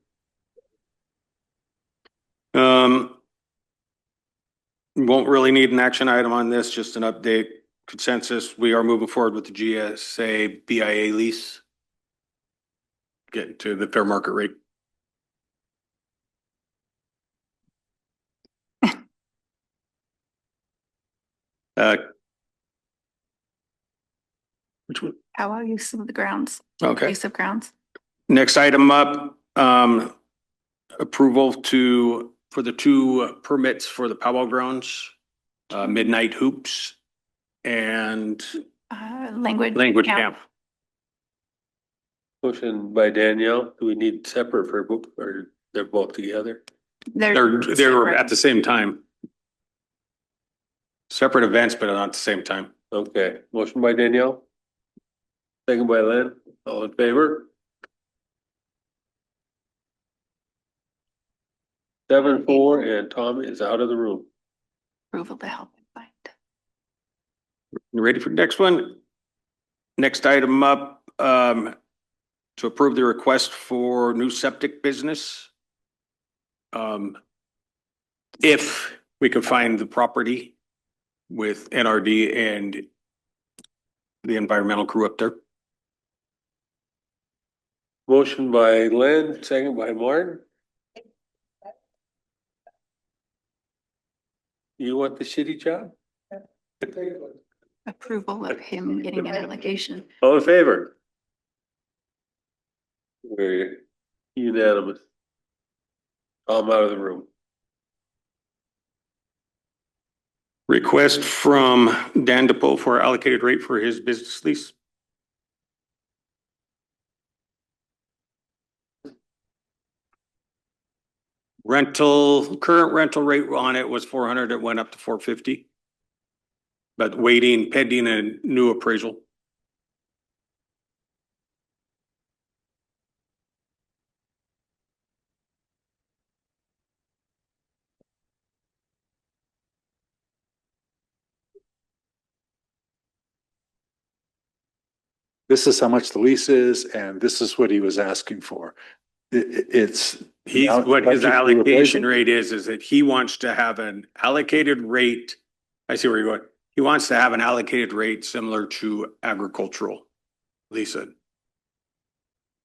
Won't really need an action item on this, just an update consensus. We are moving forward with the GSA BIA lease. Getting to the fair market rate. Which one? Powwow use of the grounds. Okay. Use of grounds. Next item up, approval for the two permits for the powwow grounds, midnight hoops and language camp. Motion by Danielle. Do we need separate for, or they're both together? They're separate. at the same time. Separate events, but not at the same time. Okay, motion by Danielle. Second by Lynn. All in favor? 7-4, and Tom is out of the room. Approval to help find. You ready for the next one? Next item up, to approve the request for new septic business. If we can find the property with NRD and the environmental crew up there. Motion by Lynn, second by Martin. You want the shitty job? Approval of him getting an allocation. All in favor? We're unanimous. I'm out of the room. Request from Dan DePoe for allocated rate for his business lease. Current rental rate on it was 400. It went up to 450. But waiting, pending a new appraisal. This is how much the lease is, and this is what he was asking for. It's. What his Budget to allocation replace rate is that he wants to have an allocated rate. I see where you're going. He wants to have an allocated rate similar to agricultural, Lisa.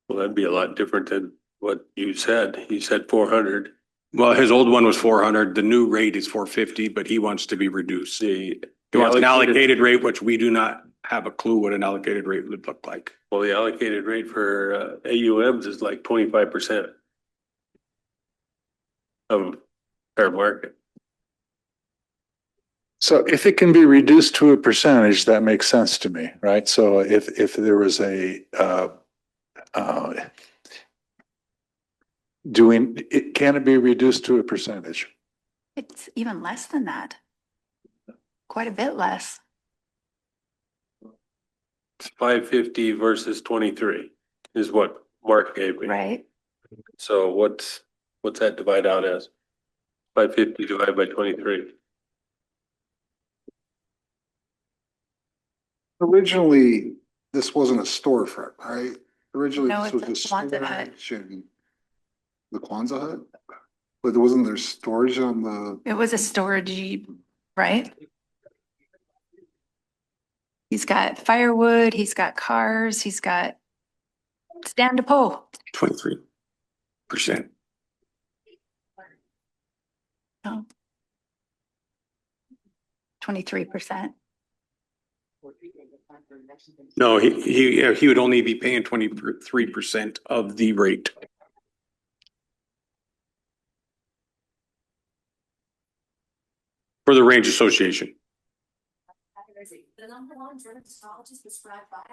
Well, that'd be a lot different than what you said. You said 400. Well, his old one was 400. The new rate is 450, but he wants to be reduced. He wants an allocated rate, which we do not have a clue what an allocated rate would look like. Well, the allocated rate for AUMs is like 25% of fair market. So if it can be reduced to a percentage, that makes sense to me, right? So if there was a, can it be reduced to a percentage? It's even less than that. Quite a bit less. It's 550 versus 23 is what Mark gave me. Right. So what's that divide out as? 550 divided by 23. Originally, this wasn't a storefront, right? Originally, No, this was it's just a Kwanzaa hut. storage and the Kwanzaa hut? But wasn't there storage on the, It was a storage, right? He's got firewood, he's got cars, he's got stand to pull. 23%. 23%. No, he would only be paying 23% of the rate. For the range association.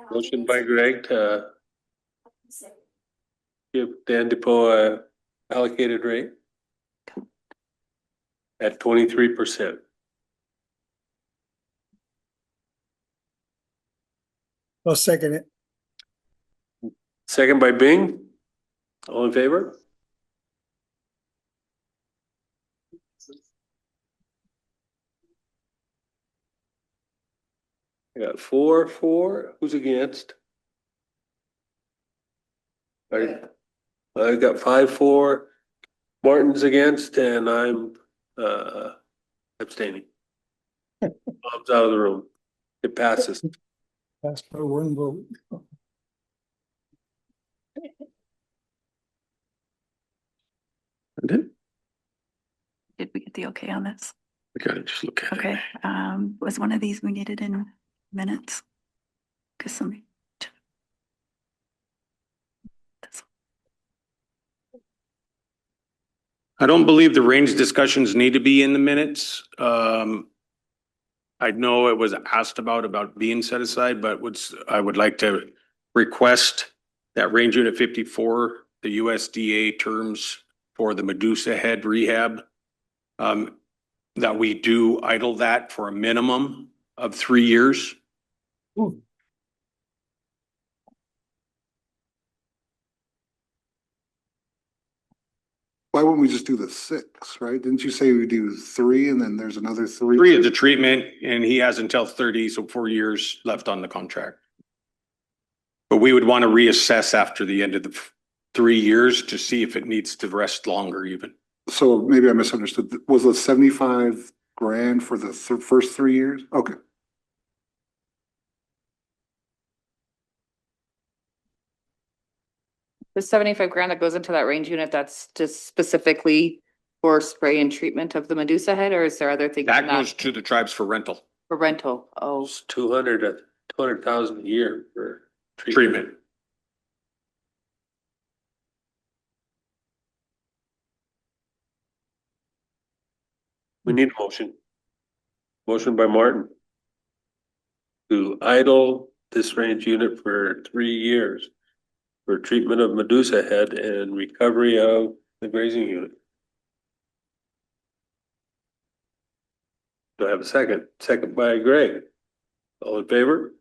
Motion by Greg to give Dan Depot a allocated rate at 23%. I'll second it. Second by Bing. All in favor? I got 4. Who's against? I got 5-4. Martin's against, and I'm abstaining. Bob's out of the room. It passes. Pass by one vote. Did we get the okay on this? We gotta just look at it. Okay, was one of these we needed in minutes? Cause somebody. I don't believe the range discussions need to be in the minutes. I know it was asked about being set aside, but I would like to request that range unit 54, the USDA terms for the Medusa head rehab, that we do idle that for a minimum of 3 years. why wouldn't we just do the 6, right? Didn't you say we do 3 and then there's another 3? 3 is the treatment, and he has until 30, so 4 years left on the contract. But we would want to reassess after the end of the 3 years to see if it needs to rest longer even. So maybe I misunderstood. Was it 75 grand for the first 3 years? Okay. The 75 grand that goes into that range unit, that's just specifically for spray and treatment of the Medusa head, or is there other things? That goes to the tribes for rental. For rental, oh. It's 200,000 a year for treatment. We need a motion. Motion by Martin to idle this range unit for 3 years for treatment of Medusa head and recovery of the grazing unit. Do I have a second? Second by Greg. All in favor?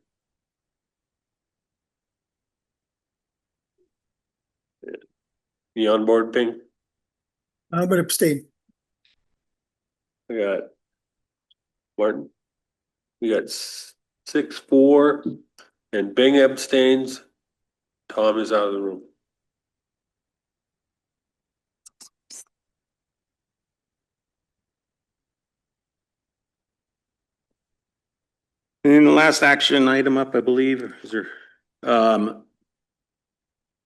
You on board, Ping? I'm gonna abstain. I got Martin. We got 6-4 and Bing abstains. Tom is out of the room. And the last action item up, I believe, is there, I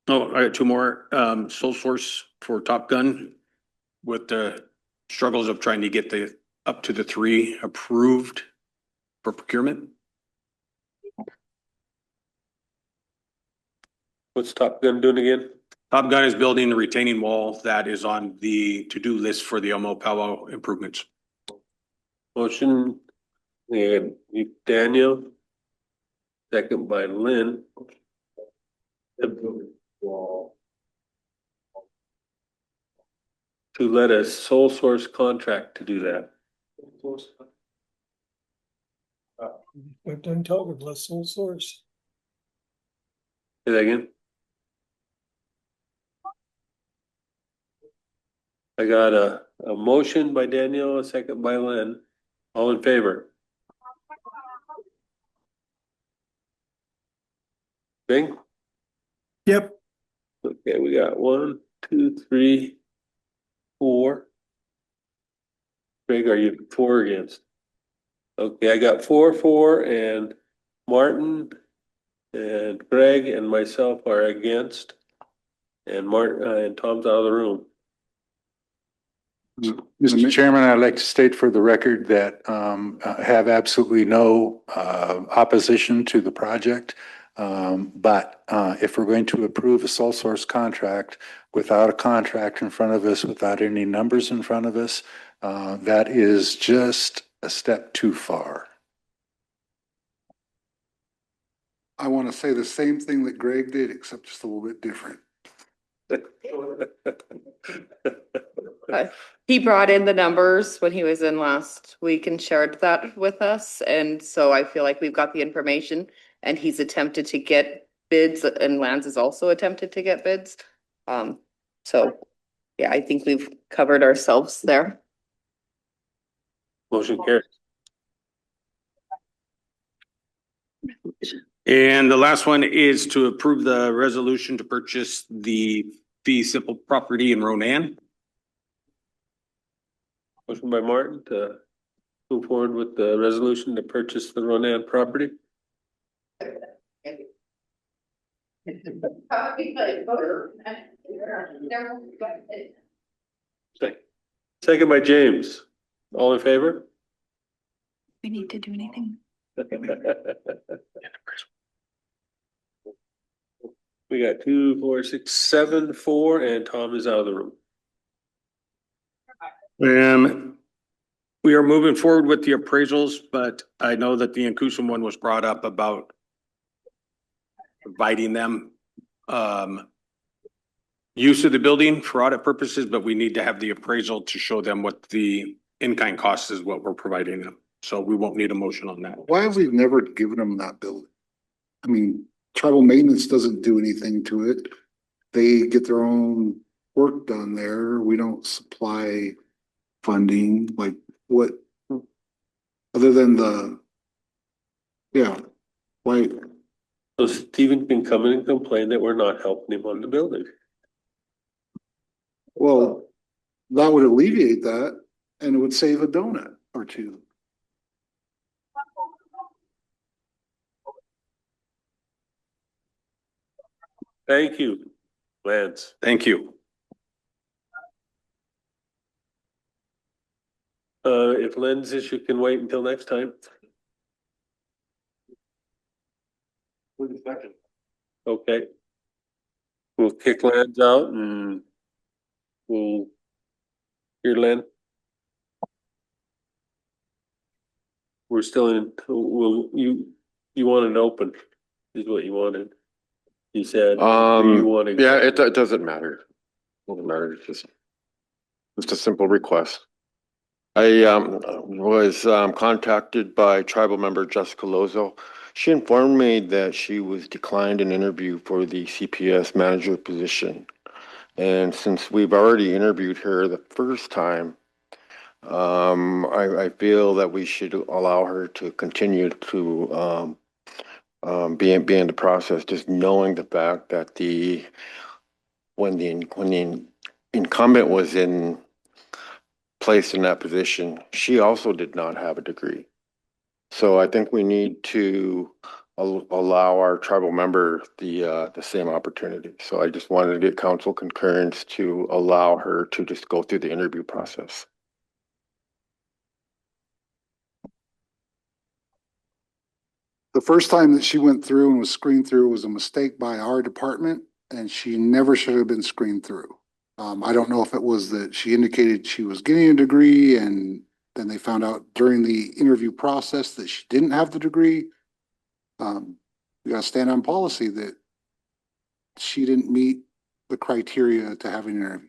got two more, sole source for Top Gun with the struggles of trying to get the, up to the 3 approved for procurement. What's Top Gun doing again? Top Gun is building the retaining wall that is on the to-do list for the Omo Powell improvements. Motion, and Daniel. Second by Lynn. To let a sole source contract to do that. We've done talk with less sole source. Say that again. I got a motion by Daniel, a second by Lynn. All in favor? Bing? Yep. Okay, we got 1, 2, 3, 4. Greg, are you for or against? Okay, I got 4, and Martin and Greg and myself are against. And Martin and Tom's out of the room. Mr. Chairman, I'd like to state for the record that have absolutely no opposition to the project. But if we're going to approve a sole source contract without a contract in front of us, without any numbers in front of us, that is just a step too far. I want to say the same thing that Greg did, except just a little bit different. He brought in the numbers when he was in last week and shared that with us. And so I feel like we've got the information and he's attempted to get bids and Lance has also attempted to get bids. So yeah, I think we've covered ourselves there. Motion carries. And the last one is to approve the resolution to purchase the fee simple property in Ronan. Motion by Martin to move forward with the resolution to purchase the Ronan property. Second by James. All in favor? We need to do anything. We got 2, 4, 6, 7, 4, and Tom is out of the room. We are moving forward with the appraisals, but I know that the Inclusion one was brought up about providing them use of the building for audit purposes, but we need to have the appraisal to show them what the in-kind cost is, what we're providing them. So we won't need a motion on that. Why have we never given them that building? I mean, tribal maintenance doesn't do anything to it. They get their own work done there. We don't supply funding, like what, other than why? So Stephen can come in and complain that we're not helping him on the building. Well, that would alleviate that and it would save a donut or two. Thank you, Lance. Thank you. If Lynn's issue can wait until next time. Okay. We'll kick Lance out and we'll hear Lynn. We're still in, you want an open is what you wanted. You said. You wanted. Yeah, it doesn't matter. It doesn't matter. It's just a simple request. I was contacted by tribal member Jessica Lozo. She informed me that she was declined an interview for the CPS manager position. And since we've already interviewed her the first time, I feel that we should allow her to continue to be in the process, just knowing the fact that when the incumbent was in placed in that position, she also did not have a degree. So I think we need to allow our tribal member the same opportunity. So I just wanted to get council concurrence to allow her to just go through the interview process. The first time that she went through and was screened through was a mistake by our department, and she never should have been screened through. I don't know if it was that she indicated she was getting a degree and then they found out during the interview process that she didn't have the degree. We gotta stand on policy that she didn't meet the criteria to have an interview.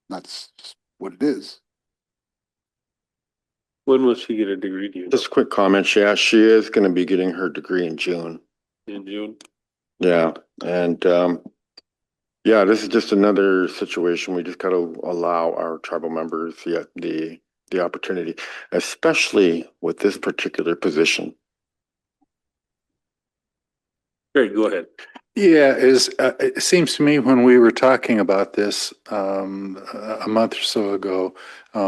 That's just what it is. When will she get a degree? Do you know? Just a quick comment. Yeah, she is going to be getting her degree in June. In June? Yeah. And yeah, this is just another situation. We just got to allow our tribal members the opportunity, especially with this particular position. Great, go ahead. Yeah, it seems to me when we were talking about this a month or so ago,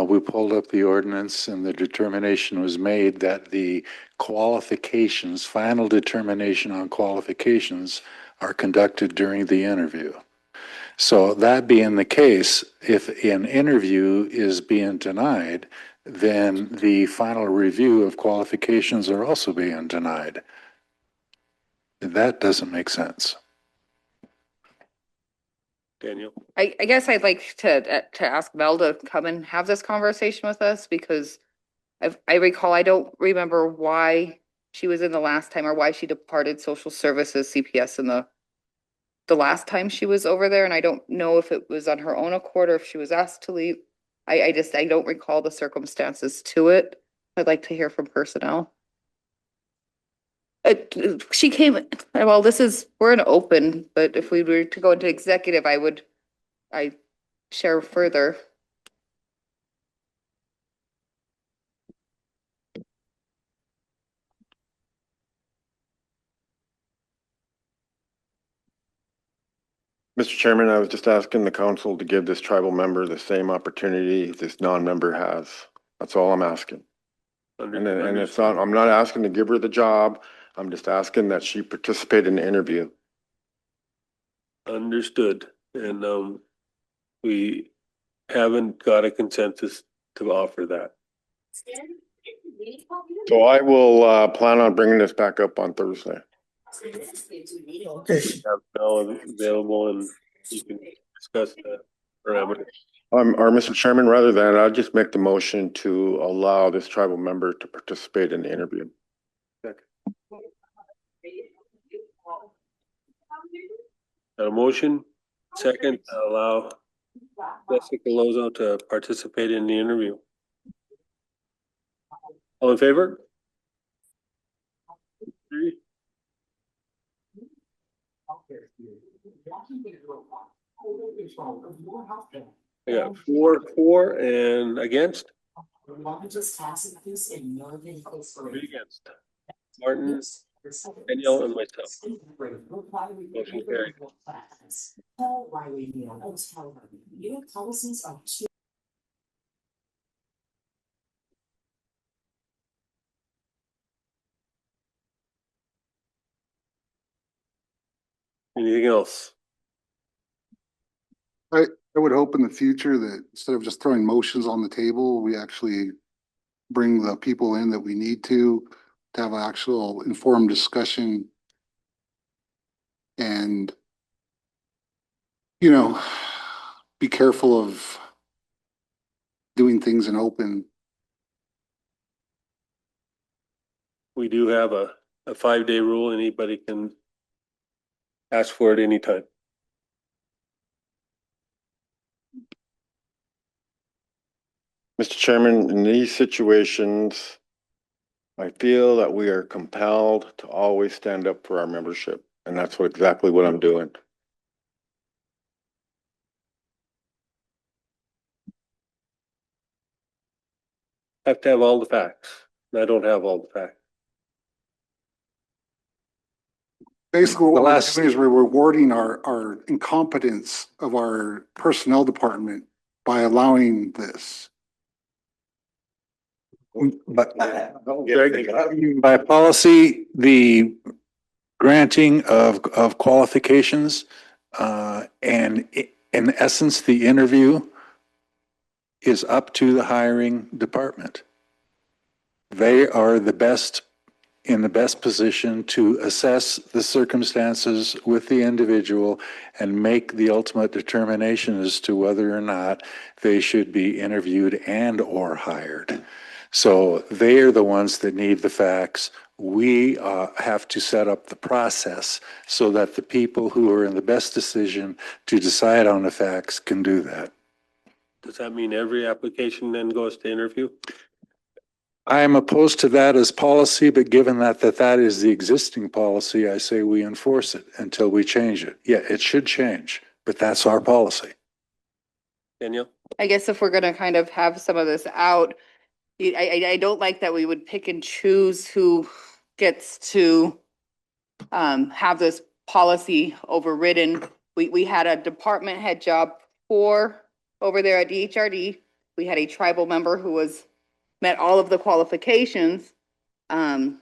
we pulled up the ordinance and the determination was made that the qualifications, final determination on qualifications are conducted during the interview. So that being the case, if an interview is being denied, then the final review of qualifications are also being denied. That doesn't make sense. Daniel? I guess I'd like to ask Mel to come and have this conversation with us because I recall, I don't remember why she was in the last time or why she departed social services CPS in the last time she was over there. And I don't know if it was on her own accord or if she was asked to leave. I don't recall the circumstances to it. I'd like to hear from personnel. She came, well, we're in open, but if we were to go into executive, I share further. Mr. Chairman, I was just asking the council to give this tribal member the same opportunity this non-member has. That's all I'm asking. And it's not, I'm not asking to give her the job. I'm just asking that she participate in the interview. Understood. And we haven't got a consensus to offer that. So I will plan on bringing this back up on Thursday. Okay. Have Mel available and you can discuss the parameters. Or Mr. Chairman, rather than, I'll just make the motion to allow this tribal member to participate in the interview. A motion, second, allow Jessica Lozo to participate in the interview. All in favor? 3. I got 4 and against? 3 against. Martin, Danielle, and myself. Motion carried. Anything else? I would hope in the future that instead of just throwing motions on the table, we actually bring the people in that we need to have an actual informed discussion. And, be careful of doing things in open. We do have a 5-day rule. Anybody can ask for it anytime. Mr. Chairman, in these situations, I feel that we are compelled to always stand up for our membership, and that's exactly what I'm doing. Have to have all the facts. I don't have all the facts. Basically, what The we're last- doing is we're rewarding our incompetence of our personnel department by allowing this. But by policy, the granting of qualifications, and in essence, the interview is up to the hiring department. They are in the best position to assess the circumstances with the individual and make the ultimate determination as to whether or not they should be interviewed and or hired. So they are the ones that need the facts. We have to set up the process so that the people who are in the best decision to decide on the facts can do that. Does that mean every application then goes to interview? I am opposed to that as policy, but given that that is the existing policy, I say we enforce it until we change it. Yeah, it should change, but that's our policy. Danielle? I guess if we're gonna kind of have some of this out, I don't like that we would pick and choose who gets to have this policy overridden. We had a department head job over there at DHRD. We had a tribal member who met all of the qualifications. And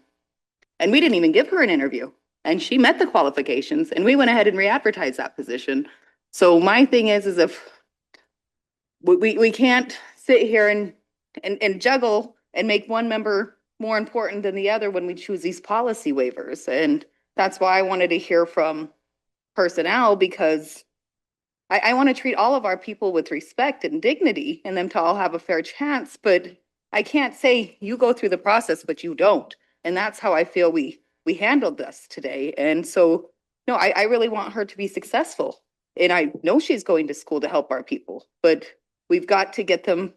we didn't even give her an interview. And she met the qualifications and we went ahead and re-advertised that position. So my thing is if we can't sit here and juggle and make one member more important than the other when we choose these policy waivers. And that's why I wanted to hear from personnel, because I want to treat all of our people with respect and dignity and them to all have a fair chance, but I can't say you go through the process, but you don't. And that's how I feel we handled this today. And so, no, I really want her to be successful. And I know she's going to school to help our people, but we've got to get there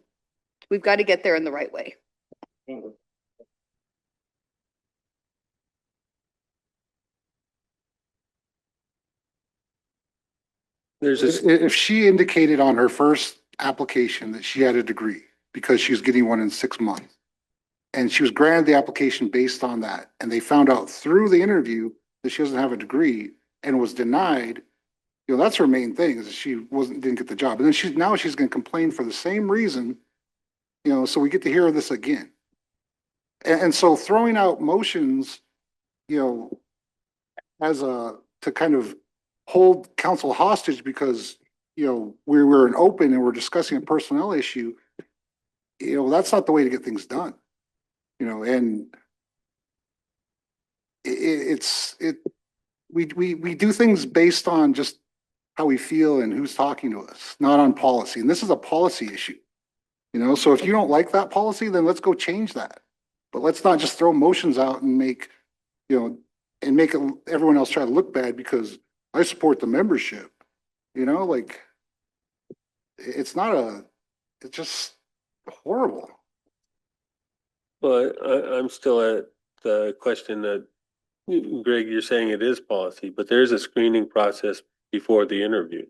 in the right way. If she indicated on her first application that she had a degree because she was getting one in 6 months, and she was granted the application based on that, and they found out through the interview that she doesn't have a degree and was denied, that's her main thing, is that she didn't get the job. And then she's going to complain for the same reason, so we get to hear this again. And so throwing out motions, to kind of hold council hostage because, we were an open and we're discussing a personnel issue, that's not the way to get things done. And we do things based on just how we feel and who's talking to us, not on policy. And this is a policy issue, so if you don't like that policy, then let's go change that. But let's not just throw motions out and make everyone else try to look bad because I support the membership, it's just horrible. Well, I'm still at the question that, Greg, you're saying it is policy, but there's a screening process before the interview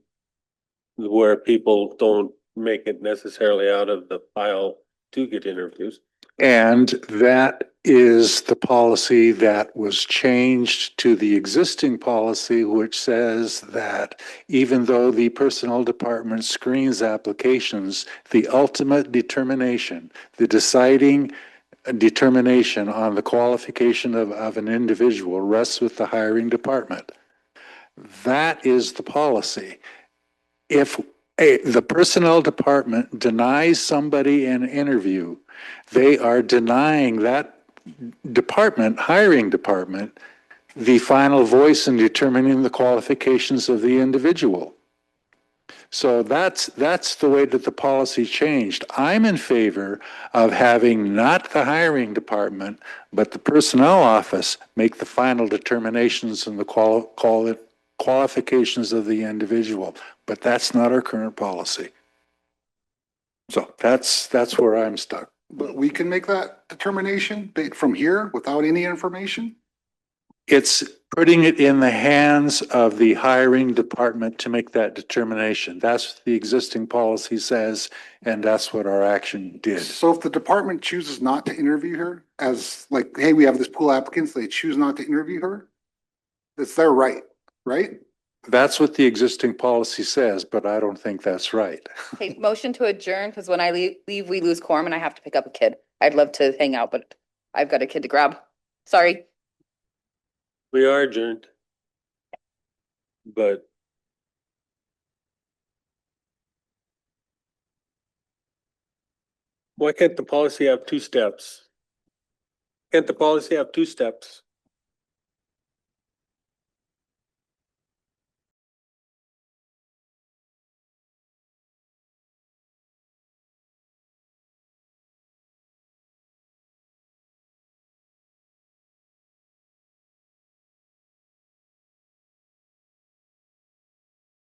where people don't make it necessarily out of the file to get interviews. And that is the policy that was changed to the existing policy, which says that even though the personnel department screens applications, the ultimate determination, the deciding determination on the qualification of an individual rests with the hiring department. That is the policy. If the personnel department denies somebody an interview, they are denying that hiring department, the final voice in determining the qualifications of the individual. So that's the way that the policy changed. I'm in favor of having not the hiring department, but the personnel office make the final determinations and the qualifications of the individual. But that's not our current policy. So that's where I'm stuck. But we can make that determination from here without any information? It's putting it in the hands of the hiring department to make that determination. That's what the existing policy says, and that's what our action did. So if the department chooses not to interview her as like, hey, we have this pool of applicants, they choose not to interview her, that's their right, right? That's what the existing policy says, but I don't think that's right. Okay, motion to adjourn, because when I leave, we lose quorum and I have to pick up a kid. I'd love to hang out, but I've got a kid to grab. Sorry. We are adjourned. But why can't the policy have two steps? Can't the policy have two steps?